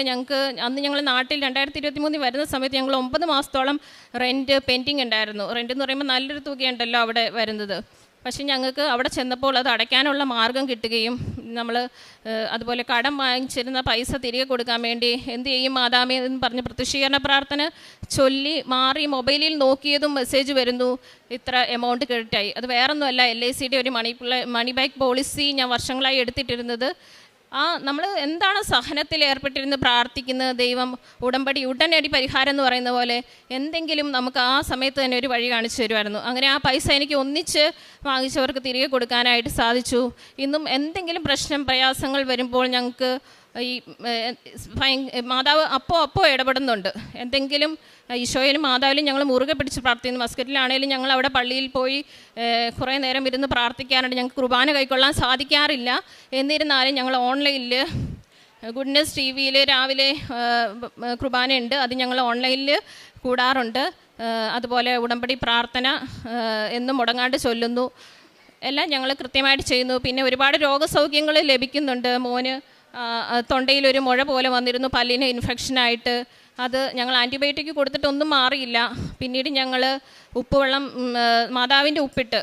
അന്ന് ഞങ്ങൾ നാട്ടിൽ 2023 വരുന്ന സമയത്ത് ഞങ്ങൾ 9 മാസത്തോളം റെൻറ്റ് പെൻഡിങ് ഉണ്ടായിരുന്നു. റെൻറ്റ് എന്ന് പറയുമ്പോൾ നല്ലൊരു തുകയുണ്ടല്ലോ അവിടെ വരുന്നത്. പക്ഷേ ഞങ്ങൾക്ക് അവിടെ ചെന്നപ്പോൾ അത് അടയ്ക്കാനുള്ള മാർഗം കിട്ടുകയും നമ്മൾ അതുപോലെ കടം വാങ്ങിച്ചിരുന്ന പൈസ തിരികെ കൊടുക്കാൻ വേണ്ടി എന്ത് ചെയ്യും മാതാമേ എന്ന് പറഞ്ഞ് പ്രത്യക്ഷീകരണ പ്രാർത്ഥന ചൊല്ലി മാറി മൊബൈലിൽ നോക്കിയതും മെസ്സേജ് വരുന്നു, ഇത്ര എമൗണ്ട് ക്രെഡിറ്റായി. അത് വേറൊന്നുമല്ല, LICയുടെ ഒരു മണി ബാക്ക് പോളിസി ഞാൻ വർഷങ്ങളായി എടുത്തിട്ടിരുന്നത്. നമ്മൾ എന്താണ് സഹനത്തിൽ ഏർപ്പെട്ടിരുന്ന് പ്രാർത്ഥിക്കുന്നത്, ദൈവം ഉടമ്പടി ഉടനടി പരിഹാരം എന്ന് പറയുന്ന പോലെ എന്തെങ്കിലും നമുക്ക് ആ സമയത്ത് തന്നെ ഒരു വഴി കാണിച്ചു തരുമായിരുന്നു. അങ്ങനെ ആ പൈസ എനിക്ക് ഒന്നിച്ച് വാങ്ങിച്ചവർക്ക് തിരികെ കൊടുക്കാനായിട്ട് സാധിച്ചു. ഇന്നും എന്തെങ്കിലും പ്രയാസങ്ങൾ വരുമ്പോൾ ഞങ്ങൾക്ക് ഈ മാതാവ് അപ്പോൾ ഇടപെടുന്നുണ്ട്. എന്തെങ്കിലും ഈശോയിലും മാതാവിലും ഞങ്ങൾ മുറുകെ പിടിച്ച് പ്രാർത്ഥിക്കുന്നു. മസ്കറ്റിലാണെങ്കിലും ഞങ്ങൾ അവിടെ പള്ളിയിൽ പോയി കുറേ നേരം ഇരുന്ന് പ്രാർത്ഥിക്കാറുണ്ട്. ഞങ്ങൾക്ക് കുർബാന കൈക്കൊള്ളാൻ സാധിക്കാറില്ല. എന്നിരുന്നാലും ഞങ്ങൾ ഓൺലൈനിൽ ഗുഡ്നെസ് TV-യിൽ രാവിലെ കുർബാനയുണ്ട്, അത് ഞങ്ങൾ ഓൺലൈനിൽ കൂടാറുണ്ട്. അതുപോലെ ഉടമ്പടി പ്രാർത്ഥന എന്നും മുടങ്ങാണ്ട് ചൊല്ലുന്നു. എല്ലാം ഞങ്ങൾ കൃത്യമായിട്ട് ചെയ്യുന്നു. പിന്നെ ഒരുപാട് രോഗസൗഖ്യങ്ങൾ ലഭിക്കുന്നുണ്ട്. മോന് തൊണ്ടയിലൊരു മുഴ പോലെ വന്നിരുന്നു, പല്ലിന് ഇൻഫെക്ഷനായിട്ട്. അത് ഞങ്ങൾ ആൻറ്റിബയോട്ടിക് കൊടുത്തിട്ടൊന്നും മാറിയില്ല. പിന്നീട് ഞങ്ങൾ ഉപ്പുവെള്ളം മാതാവിൻ്റെ ഉപ്പിട്ട്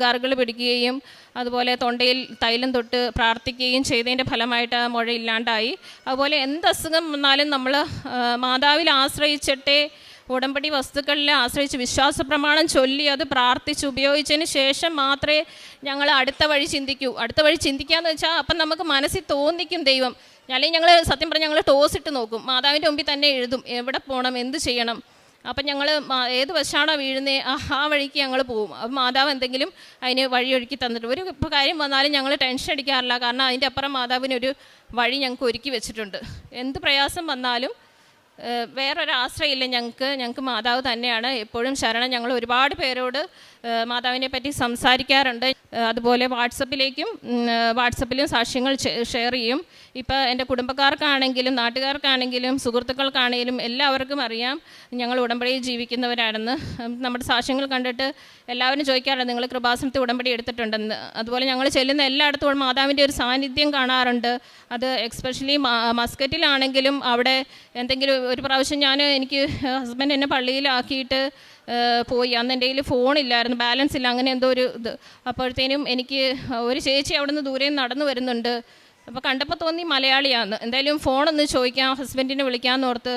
ഗാർഗിൾ പിടിക്കുകയും അതുപോലെ തൊണ്ടയിൽ തൈലം തൊട്ട് പ്രാർത്ഥിക്കുകയും ചെയ്തതിൻ്റെ ഫലമായിട്ട് ആ മുഴ ഇല്ലാണ്ടായി. അതുപോലെ എന്ത് അസുഖം വന്നാലും നമ്മൾ മാതാവിൽ ആശ്രയിച്ചിട്ടേ, ഉടമ്പടി വസ്തുക്കളിൽ ആശ്രയിച്ച് വിശ്വാസ പ്രമാണം ചൊല്ലി അത് പ്രാർത്ഥിച്ച് ഉപയോഗിച്ചതിന് ശേഷം മാത്രമേ ഞങ്ങൾ അടുത്ത വഴി ചിന്തിക്കൂ. അടുത്ത വഴി ചിന്തിക്കാമെന്ന് വെച്ചാൽ അപ്പം നമുക്ക് മനസ്സിൽ തോന്നിക്കും ദൈവം. അല്ലെങ്കിൽ ഞങ്ങൾ സത്യം പറഞ്ഞാൽ ഞങ്ങൾ ടോസിട്ട് നോക്കും, മാതാവിൻ്റെ മുമ്പിൽ തന്നെ എഴുതും എവിടെ പോകണം, എന്ത് ചെയ്യണം. അപ്പം ഞങ്ങൾ ഏത് വശമാണോ വീഴുന്നത് ആ വഴിക്ക് ഞങ്ങൾ പോകും. അപ്പം മാതാവ് എന്തെങ്കിലും അതിന് വഴിയൊഴുക്കി തന്നിട്ട് ഒരു ഇപ്പോൾ കാര്യം വന്നാലും ഞങ്ങൾ ടെൻഷൻ അടിക്കാറില്ല. കാരണം അതിൻ്റെ അപ്പുറം മാതാവിനൊരു വഴി ഞങ്ങൾക്ക് ഒരുക്കി വെച്ചിട്ടുണ്ട്. എന്ത് പ്രയാസം വന്നാലും വേറൊരാശ്രയമില്ല ഞങ്ങൾക്ക് മാതാവ് തന്നെയാണ് എപ്പോഴും ശരണം. ഞങ്ങൾ ഒരുപാട് പേരോട് മാതാവിനെ പറ്റി സംസാരിക്കാറുണ്ട്. അതുപോലെ വാട്സപ്പിലും സാക്ഷ്യങ്ങൾ ഷെയർ ചെയ്യും. ഇപ്പോൾ എൻ്റെ കുടുംബക്കാർക്കാണെങ്കിലും നാട്ടുകാർക്കാണെങ്കിലും സുഹൃത്തുക്കൾക്കാണെങ്കിലും എല്ലാവർക്കും അറിയാം ഞങ്ങൾ ഉടമ്പടിയിൽ ജീവിക്കുന്നവരാണെന്ന്. നമ്മുടെ സാക്ഷ്യങ്ങൾ കണ്ടിട്ട് എല്ലാവരും ചോദിക്കാറുണ്ട് നിങ്ങൾ കൃപാസനത്തിൽ ഉടമ്പടി എടുത്തിട്ടുണ്ടെന്ന്. അതുപോലെ ഞങ്ങൾ ചെല്ലുന്ന എല്ലായിടത്തും മാതാവിൻ്റെ ഒരു സാന്നിധ്യം കാണാറുണ്ട്. അത് എക്സ്പെഷ്യലി മസ്കറ്റിലാണെങ്കിലും അവിടെ എന്തെങ്കിലും ഒരു പ്രാവശ്യം എനിക്ക് ഹസ്ബൻഡ് എന്നെ പള്ളിയിലാക്കിയിട്ട് പോയി. അന്ന് എൻ്റെ കയ്യിൽ ഫോണില്ലായിരുന്നു, ബാലൻസ് ഇല്ല, അങ്ങനെ എന്തോ ഒരു ഇത്. അപ്പോഴത്തേനും എനിക്ക് ഒരു ചേച്ചി അവിടെ നിന്ന് ദൂരെ നടന്നു വരുന്നുണ്ട്. അപ്പോൾ കണ്ടപ്പോൾ തോന്നി മലയാളിയാണ്. എന്തായാലും ഫോണൊന്ന് ചോദിക്കാം, ഹസ്ബൻഡിനെ വിളിക്കാമെന്ന് ഓർത്ത്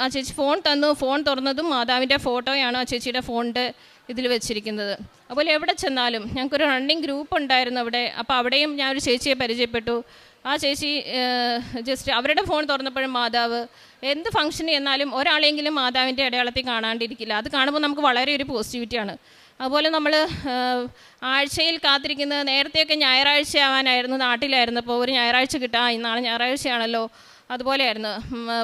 ആ ചേച്ചി ഫോൺ തന്നു. ഫോൺ തുറന്നതും മാതാവിൻ്റെ ഫോട്ടോയാണ് ആ ചേച്ചിയുടെ ഫോണിൻ്റെ ഇതിൽ വെച്ചിരിക്കുന്നത്. അതുപോലെ എവിടെ ചെന്നാലും ഞങ്ങൾക്കൊരു റണ്ണിങ് ഗ്രൂപ്പ് ഉണ്ടായിരുന്നു അവിടെ. അപ്പോൾ അവിടെയും ഞാനൊരു ചേച്ചിയെ പരിചയപ്പെട്ടു. ആ ചേച്ചി ജസ്റ്റ് അവരുടെ ഫോൺ തുറന്നപ്പോഴും മാതാവ്. എന്ത് ഫംഗ്ഷന് ചെന്നാലും ഒരാളെങ്കിലും മാതാവിൻ്റെ അടയാളത്തിൽ കാണാണ്ടിരിക്കില്ല. അത് കാണുമ്പോൾ നമുക്ക് വളരെ ഒരു പോസിറ്റിവിറ്റിയാണ്. അതുപോലെ നമ്മൾ ആഴ്ചയിൽ കാത്തിരിക്കുന്നത്, നേരത്തെയൊക്കെ ഞായറാഴ്ച ആവാനായിരുന്നു, നാട്ടിലായിരുന്നപ്പോൾ ഒരു ഞായറാഴ്ച കിട്ടാം, നാളെ ഞായറാഴ്ചയാണല്ലോ, അതുപോലെയായിരുന്നു.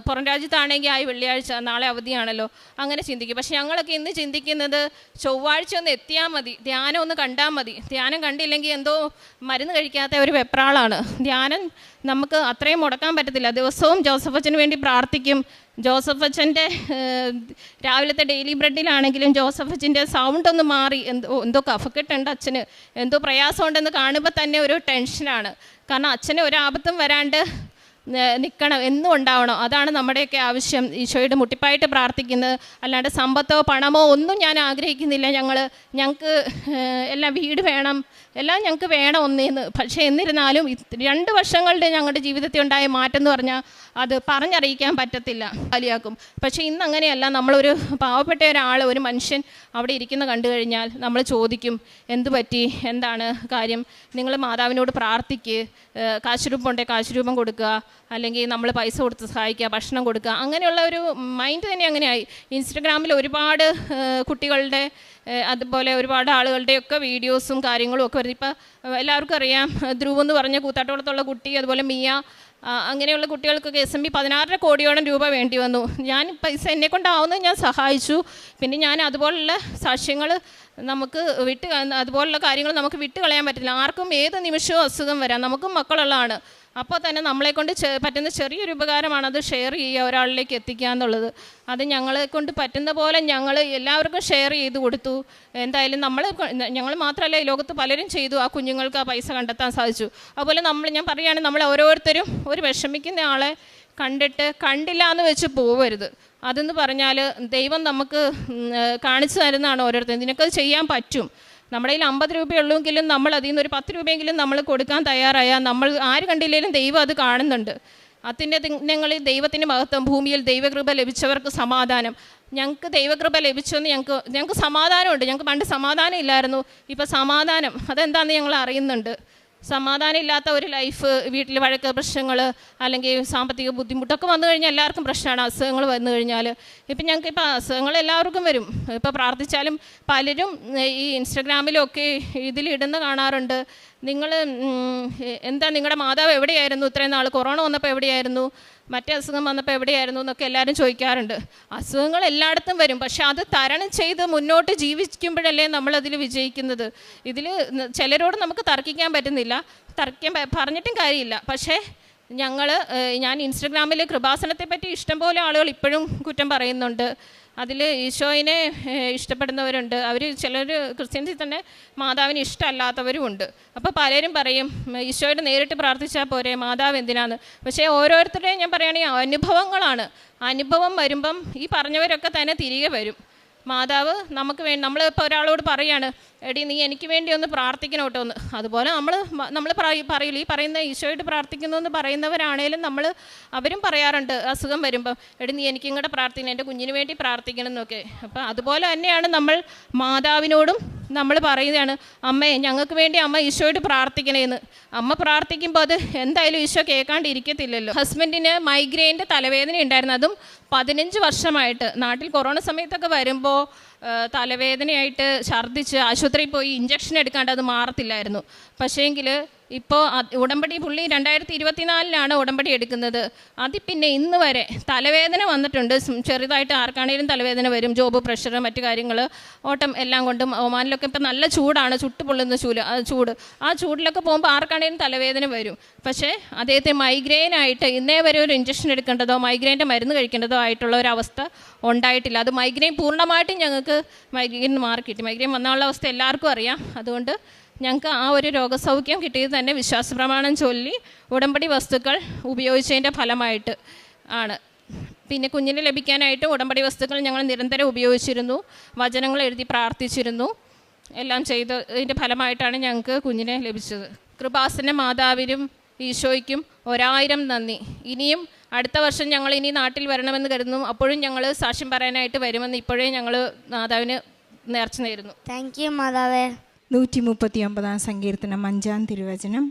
പുറം രാജ്യത്താണെങ്കിൽ വെള്ളിയാഴ്ച, നാളെ അവധിയാണല്ലോ, അങ്ങനെ ചിന്തിക്കും. പക്ഷെ ഞങ്ങളൊക്കെ ഇന്ന് ചിന്തിക്കുന്നത് ചൊവ്വാഴ്ച ഒന്ന് എത്തിയാൽ മതി, ധ്യാനം ഒന്ന് കണ്ടാൽ മതി. ധ്യാനം കണ്ടില്ലെങ്കിൽ എന്തോ മരുന്ന് കഴിക്കാത്ത ഒരു വെപ്രാളാണ്. ധ്യാനം നമുക്ക് അത്രയും മുടക്കാൻ പറ്റത്തില്ല. ദിവസവും ജോസഫ് അച്ഛന് വേണ്ടി പ്രാർത്ഥിക്കും. ജോസഫ് അച്ഛൻ്റെ രാവിലത്തെ ഡെയിലി ബ്രെഡിലാണെങ്കിലും ജോസഫ് അച്ഛൻ്റെ സൗണ്ട് ഒന്ന് മാറി, എന്തോ കഫക്കെട്ടുണ്ട് അച്ഛന്, എന്തോ പ്രയാസമുണ്ടെന്ന് കാണുമ്പോൾ തന്നെ ഒരു ടെൻഷനാണ്. കാരണം അച്ഛന് ഒരാപത്തും വരാണ്ട് നിൽക്കണം, എന്നും ഉണ്ടാവണം. അതാണ് നമ്മുടെയൊക്കെ ആവശ്യം. ഈശോയുടെ മുട്ടിപ്പായിട്ട് പ്രാർത്ഥിക്കുന്നത്. അല്ലാണ്ട് സമ്പത്തോ പണമോ ഒന്നും ഞാൻ ആഗ്രഹിക്കുന്നില്ല. ഞങ്ങൾക്ക് എല്ലാം വീട് വേണം, എല്ലാം ഞങ്ങൾക്ക് വേണം ഒന്നേന്ന്. പക്ഷേ എന്നിരുന്നാലും 2 വർഷങ്ങളുടെ ഞങ്ങളുടെ ജീവിതത്തിൽ ഉണ്ടായ മാറ്റം എന്ന് പറഞ്ഞാൽ അത് പറഞ്ഞറിയിക്കാൻ പറ്റത്തില്ല, വലിയാക്കും. പക്ഷേ ഇന്ന് അങ്ങനെയല്ല. നമ്മളൊരു പാവപ്പെട്ട ഒരാൾ, ഒരു മനുഷ്യൻ അവിടെ ഇരിക്കുന്ന കണ്ടു കഴിഞ്ഞാൽ നമ്മൾ ചോദിക്കും എന്തു പറ്റി, എന്താണ് കാര്യം, നിങ്ങൾ മാതാവിനോട് പ്രാർത്ഥിക്ക്, കാശുരൂപമുണ്ടെങ്കിൽ കാശുരൂപം കൊടുക്കുക, അല്ലെങ്കിൽ നമ്മൾ പൈസ കൊടുത്ത് സഹായിക്കുക, ഭക്ഷണം കൊടുക്കുക. അങ്ങനെയുള്ള ഒരു മൈൻഡ് തന്നെ അങ്ങനെയായി. ഇൻസ്റ്റഗ്രാമിൽ ഒരുപാട് കുട്ടികളുടെ അതുപോലെ ഒരുപാട് ആളുകളുടെയൊക്കെ വീഡിയോസും കാര്യങ്ങളും ഒക്കെ വരുന്നത്. ഇപ്പോൾ എല്ലാവർക്കും അറിയാം, ധ്രുവ് എന്ന് പറഞ്ഞ കൂത്താട്ടോളത്തുള്ള കുട്ടി, അതുപോലെ മിയ, അങ്ങനെയുള്ള കുട്ടികൾക്കൊക്കെ SMB 16 കോടിയോളം രൂപ വേണ്ടി വന്നു. ഞാൻ പൈസ എന്നെക്കൊണ്ടാവുന്നത് ഞാൻ സഹായിച്ചു. പിന്നെ ഞാൻ അതുപോലുള്ള സാക്ഷ്യങ്ങൾ നമുക്ക് അതുപോലുള്ള കാര്യങ്ങൾ നമുക്ക് വിട്ട് കളയാൻ പറ്റില്ല. ആർക്കും ഏത് നിമിഷവും അസുഖം വരാം, നമുക്കും മക്കളുള്ളതാണ്. അപ്പോൾ തന്നെ നമ്മളെക്കൊണ്ട് പറ്റുന്ന ചെറിയൊരു ഉപകാരമാണ് അത് ഷെയർ ചെയ്യുക, ഒരാളിലേക്ക് എത്തിക്കുക എന്നുള്ളത്. അത് ഞങ്ങളെക്കൊണ്ട് പറ്റുന്ന പോലെ ഞങ്ങൾ എല്ലാവർക്കും ഷെയർ ചെയ്ത് കൊടുത്തു. എന്തായാലും ഞങ്ങൾ മാത്രമല്ല, ഈ ലോകത്ത് പലരും ചെയ്തു. ആ കുഞ്ഞുങ്ങൾക്ക് ആ പൈസ കണ്ടെത്താൻ സാധിച്ചു. അതുപോലെ ഞാൻ പറയുകയാണെങ്കിൽ നമ്മൾ ഓരോരുത്തരും ഒരു വിഷമിക്കുന്ന ആളെ കണ്ടില്ല എന്ന് വെച്ച് പോവരുത്. അതെന്ന് പറഞ്ഞാൽ ദൈവം നമുക്ക് കാണിച്ചു തരുന്നതാണ് ഓരോരുത്തരും. ഇതിനൊക്കെ ചെയ്യാൻ പറ്റും. നമ്മുടെ കയ്യിൽ 50 രൂപയുള്ളെങ്കിലും നമ്മൾ അതിൽ നിന്ന് ഒരു 10 രൂപയെങ്കിലും നമ്മൾ കൊടുക്കാൻ തയ്യാറായാൽ നമ്മൾ ആര് കണ്ടില്ലെങ്കിലും ദൈവം അത് കാണുന്നുണ്ട്. അതിൻ്റെ ദിനങ്ങളിൽ ദൈവത്തിൻ്റെ മഹത്വം, ഭൂമിയിൽ ദൈവകൃപ ലഭിച്ചവർക്ക് സമാധാനം. ഞങ്ങൾക്ക് ദൈവകൃപ ലഭിച്ചെന്ന് ഞങ്ങൾക്ക് സമാധാനമുണ്ട്. ഞങ്ങൾക്ക് പണ്ട് സമാധാനം ഇല്ലായിരുന്നു, ഇപ്പോൾ സമാധാനം. അതെന്താണെന്ന് ഞങ്ങൾ അറിയുന്നുണ്ട്. സമാധാനം ഇല്ലാത്ത ഒരു ലൈഫ്, വീട്ടിൽ വഴക്ക് പ്രശ്നങ്ങൾ അല്ലെങ്കിൽ സാമ്പത്തിക ബുദ്ധിമുട്ടൊക്കെ വന്നു കഴിഞ്ഞാൽ എല്ലാവർക്കും പ്രശ്നമാണ്. അസുഖങ്ങൾ വന്നു കഴിഞ്ഞാൽ ഇപ്പം ഞങ്ങൾക്ക് ഇപ്പോൾ അസുഖങ്ങൾ എല്ലാവർക്കും വരും. ഇപ്പോൾ പ്രാർത്ഥിച്ചാലും പലരും ഈ ഇൻസ്റ്റഗ്രാമിലൊക്കെ ഇതിലിടുന്ന കാണാറുണ്ട്, നിങ്ങൾ എന്താ നിങ്ങളുടെ മാതാവ് എവിടെയായിരുന്നു ഇത്രയും നാൾ, കൊറോണ വന്നപ്പോൾ എവിടെയായിരുന്നു, മറ്റേ അസുഖം വന്നപ്പോൾ എവിടെയായിരുന്നു എന്നൊക്കെ എല്ലാവരും ചോദിക്കാറുണ്ട്. അസുഖങ്ങൾ എല്ലായിടത്തും വരും, പക്ഷെ അത് തരണം ചെയ്ത് മുന്നോട്ട് ജീവിക്കുമ്പോഴല്ലേ നമ്മളതിൽ വിജയിക്കുന്നത്. ഇതിൽ ചിലരോട് നമുക്ക് തർക്കിക്കാൻ പറ്റുന്നില്ല, പറഞ്ഞിട്ടും കാര്യമില്ല. പക്ഷേ ഞാൻ ഇൻസ്റ്റഗ്രാമിൽ കൃപാസനത്തെ പറ്റി ഇഷ്ടംപോലെ ആളുകൾ ഇപ്പോഴും കുറ്റം പറയുന്നുണ്ട്. അതിൽ ഈശോയിനെ ഇഷ്ടപ്പെടുന്നവരുണ്ട്, ചിലർ ക്രിസ്ത്യൻസിൽ തന്നെ മാതാവിന് ഇഷ്ടമല്ലാത്തവരും ഉണ്ട്. അപ്പോൾ പലരും പറയും ഈശോയോട് നേരിട്ട് പ്രാർത്ഥിച്ചാൽ പോരെ, മാതാവ് എന്തിനാന്ന്. പക്ഷേ ഓരോരുത്തരുടെയും ഞാൻ പറയുകയാണെങ്കിൽ അനുഭവങ്ങളാണ്. അനുഭവം വരുമ്പം ഈ പറഞ്ഞവരൊക്കെ തന്നെ തിരികെ വരും. മാതാവ് നമുക്ക് വേണ്ടി, നമ്മളിപ്പോൾ ഒരാളോട് പറയാണ്, എടി നീ എനിക്ക് വേണ്ടി ഒന്ന് പ്രാർത്ഥിക്കണം കേട്ടോ എന്ന്, അതുപോലെ നമ്മൾ പറയില്ല, ഈ പറയുന്ന ഈശോയോട് പ്രാർത്ഥിക്കുന്നു എന്ന് പറയുന്നവരാണേലും അവരും പറയാറുണ്ട് അസുഖം വരുമ്പം, എടി നീ എനിക്ക് ഇങ്ങോട്ട് പ്രാർത്ഥിക്കണം, എൻ്റെ കുഞ്ഞിന് വേണ്ടി പ്രാർത്ഥിക്കണം എന്നൊക്കെ. അപ്പം അതുപോലെ തന്നെയാണ് നമ്മൾ മാതാവിനോടും നമ്മൾ പറയുകയാണ്, അമ്മേ ഞങ്ങൾക്ക് വേണ്ടി അമ്മ ഈശോയോട് പ്രാർത്ഥിക്കണേന്ന്. അമ്മ പ്രാർത്ഥിക്കുമ്പോൾ അത് എന്തായാലും ഈശോ കേൾക്കാണ്ടിരിക്കത്തില്ലല്ലോ. ഹസ്ബൻഡിന് മൈഗ്രെയിൻ്റെ തലവേദന ഉണ്ടായിരുന്നു, അതും 15 വർഷമായിട്ട്. നാട്ടിൽ കൊറോണ സമയത്തൊക്കെ വരുമ്പോൾ തലവേദനയായിട്ട് ഛർദ്ദിച്ച് ആശുപത്രിയിൽ പോയി ഇഞ്ചക്ഷൻ എടുക്കാണ്ട് അത് മാറത്തില്ലായിരുന്നു. പക്ഷേങ്കിൽ ഇപ്പോൾ ഉടമ്പടി പുള്ളി 2024 ഉടമ്പടി എടുക്കുന്നത്. അതിൽ പിന്നെ ഇന്ന് വരെ തലവേദന വന്നിട്ടുണ്ട്. ചെറുതായിട്ട് ആർക്കാണേലും തലവേദന വരും, ജോബ്, പ്രഷർ, മറ്റു കാര്യങ്ങൾ, ഓട്ടം എല്ലാം കൊണ്ടും. ഒമാനിലൊക്കെ ഇപ്പം നല്ല ചൂടാണ്, ചുട്ടുപൊള്ളുന്ന ചൂട്. ആ ചൂടിലൊക്കെ പോകുമ്പോൾ ആർക്കാണേലും തലവേദന വരും. പക്ഷേ അദ്ദേഹത്തെ മൈഗ്രെയിനായിട്ട് ഇന്നേ വരെ ഒരു ഇഞ്ചക്ഷൻ എടുക്കേണ്ടതോ മൈഗ്രെയിൻ്റെ മരുന്ന് കഴിക്കേണ്ടതോ ആയിട്ടുള്ള ഒരവസ്ഥ ഉണ്ടായിട്ടില്ല. അത് മൈഗ്രെയിൻ പൂർണ്ണമായിട്ടും ഞങ്ങൾക്ക് മൈഗ്രെയിൻ മാറിക്കിട്ടി. മൈഗ്രെയിൻ വന്നുള്ള അവസ്ഥ എല്ലാവർക്കും അറിയാം. അതുകൊണ്ട് ഞങ്ങൾക്ക് ആ ഒരു രോഗസൗഖ്യം കിട്ടിയത് തന്നെ വിശ്വാസപ്രമാണം ചൊല്ലി ഉടമ്പടി വസ്തുക്കൾ ഉപയോഗിച്ചതിൻ്റെ ഫലമായിട്ട് ആണ്. പിന്നെ കുഞ്ഞിന് ലഭിക്കാനായിട്ട് ഉടമ്പടി വസ്തുക്കൾ ഞങ്ങൾ നിരന്തരം ഉപയോഗിച്ചിരുന്നു, വചനങ്ങൾ എഴുതി പ്രാർത്ഥിച്ചിരുന്നു. എല്ലാം ചെയ്തതിൻ്റെ ഫലമായിട്ടാണ് ഞങ്ങൾക്ക് കുഞ്ഞിനെ ലഭിച്ചത്. കൃപാസന മാതാവിനും ഈശോയ്ക്കും 1000 നന്ദി. ഇനിയും അടുത്ത വർഷം ഞങ്ങൾ ഇനി നാട്ടിൽ വരണമെന്ന് കരുതുന്നു. അപ്പോഴും ഞങ്ങൾ സാക്ഷ്യം പറയാനായിട്ട് വരുമെന്ന് ഇപ്പോഴേ ഞങ്ങൾ മാതാവിന് നേർച്ച നേരുന്നു. താങ്ക് യു മാതാവേ. 139 സങ്കീർത്തനം 5-ാം തിരുവചനം.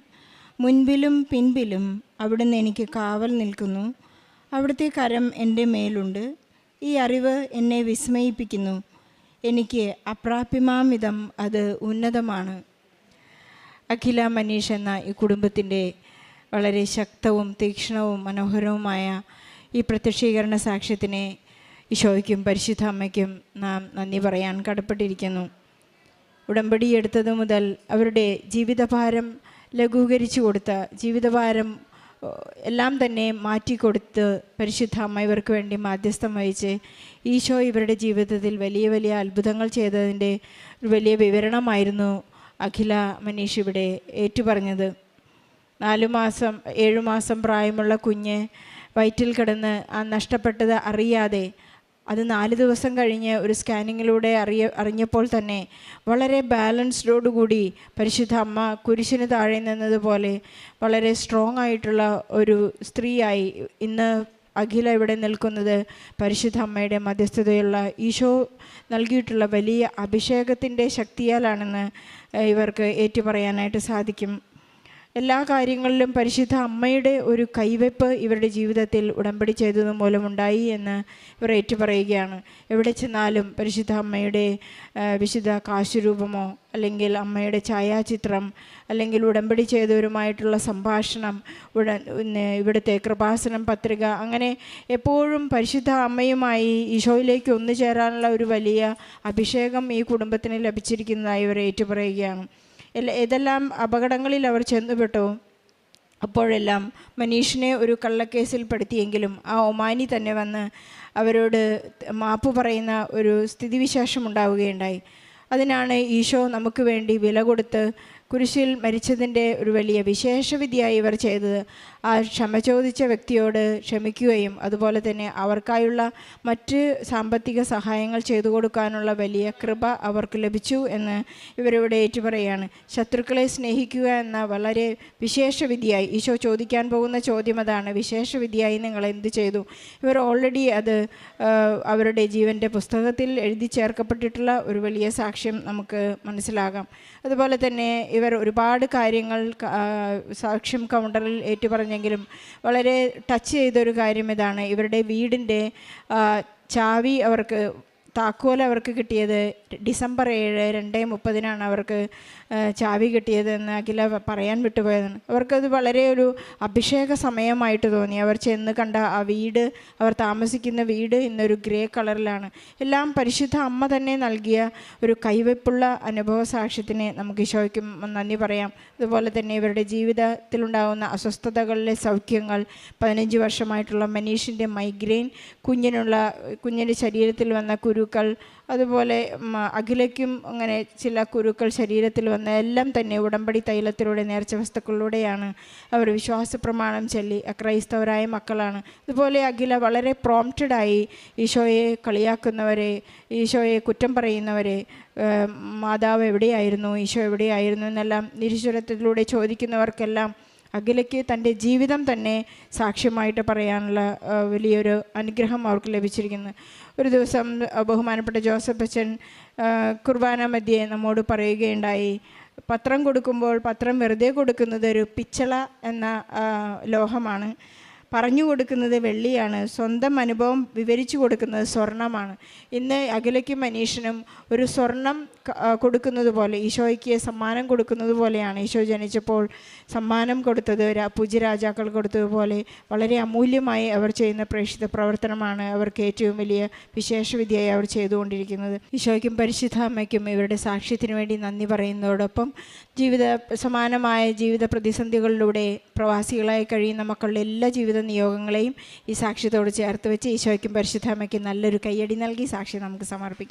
മുൻപിലും പിൻപിലും അവിടുന്ന് എനിക്ക് കാവൽ നിൽക്കുന്നു, അവിടുത്തെ കരം എൻ്റെ മേലുണ്ട്. ഈ അറിവ് എന്നെ വിസ്മയിപ്പിക്കുന്നു, എനിക്ക് അപ്രാപ്യമാം വിധം അത് ഉന്നതമാണ്. അഖില മനീഷ് എന്ന ഈ കുടുംബത്തിൻ്റെ വളരെ ശക്തവും തീക്ഷ്ണവും മനോഹരവുമായ ഈ പ്രത്യക്ഷീകരണ സാക്ഷ്യത്തിനെ ഈശോയ്ക്കും പരിശുദ്ധ അമ്മയ്ക്കും നാം നന്ദി പറയാൻ കടപ്പെട്ടിരിക്കുന്നു. ഉടമ്പടി എടുത്തത് മുതൽ അവരുടെ ജീവിതഭാരം ലഘൂകരിച്ചു കൊടുത്ത, ജീവിതഭാരം എല്ലാം തന്നെ മാറ്റിക്കൊടുത്ത് പരിശുദ്ധ അമ്മ ഇവർക്ക് വേണ്ടി മാധ്യസ്ഥം വഹിച്ച് ഈശോ ഇവരുടെ ജീവിതത്തിൽ വലിയ വലിയ അത്ഭുതങ്ങൾ ചെയ്തതിൻ്റെ ഒരു വലിയ വിവരണമായിരുന്നു അഖില മനീഷ് ഇവിടെ ഏറ്റുപറഞ്ഞത്. 7 മാസം പ്രായമുള്ള കുഞ്ഞ് വയറ്റിൽ കിടന്ന് നഷ്ടപ്പെട്ടത് അറിയാതെ അത് 4 ദിവസം കഴിഞ്ഞ് ഒരു സ്കാനിങ്ങിലൂടെ അറിഞ്ഞപ്പോൾ തന്നെ വളരെ ബാലൻസ്ഡോടുകൂടി പരിശുദ്ധ അമ്മ കുരിശിന് താഴെ നിന്നതുപോലെ വളരെ സ്ട്രോങ് ആയിട്ടുള്ള ഒരു സ്ത്രീയായി ഇന്ന് അഖില ഇവിടെ നിൽക്കുന്നത് പരിശുദ്ധ അമ്മയുടെ മധ്യസ്ഥതയുള്ള ഈശോ നൽകിയിട്ടുള്ള വലിയ അഭിഷേകത്തിൻ്റെ ശക്തിയാലാണെന്ന് ഇവർക്ക് ഏറ്റുപറയാനായിട്ട് സാധിക്കും. എല്ലാ കാര്യങ്ങളിലും പരിശുദ്ധ അമ്മയുടെ ഒരു കൈവെപ്പ് ഇവരുടെ ജീവിതത്തിൽ ഉടമ്പടി ചെയ്തത് മൂലമുണ്ടായി എന്ന് ഇവർ ഏറ്റുപറയുകയാണ്. എവിടെ ചെന്നാലും പരിശുദ്ധ അമ്മയുടെ വിശുദ്ധ കാശുരൂപമോ അല്ലെങ്കിൽ അമ്മയുടെ ഛായാചിത്രം അല്ലെങ്കിൽ ഉടമ്പടി ചെയ്തവരുമായിട്ടുള്ള സംഭാഷണം, ഇവിടുത്തെ കൃപാസനം പത്രിക, അങ്ങനെ എപ്പോഴും പരിശുദ്ധ അമ്മയുമായി ഈശോയിലേക്ക് ഒന്നു ചേരാനുള്ള ഒരു വലിയ അഭിഷേകം ഈ കുടുംബത്തിന് ലഭിച്ചിരിക്കുന്നതായി ഇവർ ഏറ്റുപറയുകയാണ്. ഏതെല്ലാം അപകടങ്ങളിൽ അവർ ചെന്നുപെട്ടോ അപ്പോഴെല്ലാം മനീഷിനെ ഒരു കള്ളക്കേസിൽ പെടുത്തിയെങ്കിലും ആ ഒമാനി തന്നെ വന്ന് അവരോട് മാപ്പ് പറയുന്ന ഒരു സ്ഥിതിവിശേഷം ഉണ്ടാവുകയുണ്ടായി. അതിനാണ് ഈശോ നമുക്ക് വേണ്ടി വില കൊടുത്ത് കുരിശിൽ മരിച്ചതിൻ്റെ ഒരു വലിയ വിശേഷവിധിയായി ഇവർ ചെയ്തത്. ആ ക്ഷമ ചോദിച്ച വ്യക്തിയോട് ക്ഷമിക്കുകയും അതുപോലെ തന്നെ അവർക്കായുള്ള മറ്റ് സാമ്പത്തിക സഹായങ്ങൾ ചെയ്തു കൊടുക്കാനുള്ള വലിയ കൃപ അവർക്ക് ലഭിച്ചു എന്ന് ഇവരിവിടെ ഏറ്റുപറയാണ്. ശത്രുക്കളെ സ്നേഹിക്കുക എന്ന വളരെ വിശേഷവിധിയായി ഈശോ ചോദിക്കാൻ പോകുന്ന ചോദ്യം അതാണ്, വിശേഷവിധിയായി നിങ്ങൾ എന്ത് ചെയ്തു? ഇവർ ഓൾറെഡി അത് അവരുടെ ജീവൻ്റെ പുസ്തകത്തിൽ എഴുതി ചേർക്കപ്പെട്ടിട്ടുള്ള ഒരു വലിയ സാക്ഷ്യം നമുക്ക് മനസ്സിലാകാം. അതുപോലെ തന്നെ ഇവർ ഒരുപാട് കാര്യങ്ങൾ സാക്ഷ്യം കൗണ്ടറിൽ ഏറ്റുപറഞ്ഞെങ്കിലും വളരെ ടച്ച് ചെയ്തൊരു കാര്യം ഇതാണ്. ഇവരുടെ വീടിൻ്റെ ചാവി താക്കോൽ അവർക്ക് കിട്ടിയത് ഡിസംബർ 7, 2030 അവർക്ക് ചാവി കിട്ടിയതെന്ന് അഖില പറയാൻ വിട്ടുപോയതാണ്. അവർക്കത് വളരെ ഒരു അഭിഷേക സമയമായിട്ട് തോന്നി. അവർ ചെന്ന് കണ്ട ആ വീട്, അവർ താമസിക്കുന്ന വീട് ഇന്നൊരു ഗ്രേ കളറിലാണ്. എല്ലാം പരിശുദ്ധ അമ്മ തന്നെ നൽകിയ ഒരു കൈവയ്പുള്ള അനുഭവ സാക്ഷ്യത്തിന് നമുക്ക് ഈശോയ്ക്കും നന്ദി പറയാം. അതുപോലെ തന്നെ ഇവരുടെ ജീവിതത്തിലുണ്ടാകുന്ന അസ്വസ്ഥതകളിലെ സൗഖ്യങ്ങൾ, 15 വർഷമായിട്ടുള്ള മനീഷിൻ്റെ മൈഗ്രെയിൻ, കുഞ്ഞിൻ്റെ ശരീരത്തിൽ വന്ന കുരുക്കൾ, അതുപോലെ അഖിലയ്ക്കും അങ്ങനെ ചില കുരുക്കൾ ശരീരത്തിൽ വന്ന എല്ലാം തന്നെ ഉടമ്പടി തൈലത്തിലൂടെ നേർച്ച വസ്തുക്കളിലൂടെയാണ് അവർ വിശ്വാസ പ്രമാണം ചൊല്ലി അക്രൈസ്തവരായ മക്കളാണ്. അതുപോലെ അഖില വളരെ പ്രോംപ്റ്റഡായി ഈശോയെ കളിയാക്കുന്നവരെ, ഈശോയെ കുറ്റം പറയുന്നവരെ, മാതാവ് എവിടെയായിരുന്നു, ഈശോ എവിടെയായിരുന്നു എന്നെല്ലാം നിരീശ്വരത്തിലൂടെ ചോദിക്കുന്നവർക്കെല്ലാം അഖിലയ്ക്ക് തൻ്റെ ജീവിതം തന്നെ സാക്ഷ്യമായിട്ട് പറയാനുള്ള വലിയൊരു അനുഗ്രഹം അവർക്ക് ലഭിച്ചിരിക്കുന്നു. ഒരു ദിവസം ബഹുമാനപ്പെട്ട ജോസഫ് അച്ഛൻ കുർബാന മധ്യേ നമ്മോട് പറയുകയുണ്ടായി, പത്രം കൊടുക്കുമ്പോൾ പത്രം വെറുതെ കൊടുക്കുന്നത് ഒരു പിച്ചള എന്ന ലോഹമാണ്, പറഞ്ഞു കൊടുക്കുന്നത് വെള്ളിയാണ്, സ്വന്തം അനുഭവം വിവരിച്ചു കൊടുക്കുന്നത് സ്വർണ്ണമാണ്. ഇന്ന് അഖിലയ്ക്കും മനീഷിനും ഒരു സ്വർണം കൊടുക്കുന്നത് പോലെ, ഈശോയ്ക്ക് സമ്മാനം കൊടുക്കുന്നത് പോലെയാണ്. ഈശോ ജനിച്ചപ്പോൾ സമ്മാനം കൊടുത്തത് പൂജ്യരാജാക്കൾ കൊടുത്തതുപോലെ വളരെ അമൂല്യമായി അവർ ചെയ്യുന്ന പ്രേക്ഷിത പ്രവർത്തനമാണ് അവർക്ക് ഏറ്റവും വലിയ വിശേഷവിദ്യയായി അവർ ചെയ്തുകൊണ്ടിരിക്കുന്നത്. ഈശോയ്ക്കും പരിശുദ്ധ അമ്മയ്ക്കും ഇവരുടെ സാക്ഷ്യത്തിന് വേണ്ടി നന്ദി പറയുന്നതോടൊപ്പം സമാനമായ ജീവിത പ്രതിസന്ധികളിലൂടെ പ്രവാസികളായി കഴിയുന്ന മക്കളുടെ എല്ലാ ജീവിത നിയോഗങ്ങളെയും ഈ സാക്ഷ്യത്തോട് ചേർത്ത് വെച്ച് ഈശോയ്ക്കും പരിശുദ്ധ അമ്മയ്ക്കും നല്ലൊരു കയ്യടി നൽകി സാക്ഷ്യം നമുക്ക് സമർപ്പിക്കാം.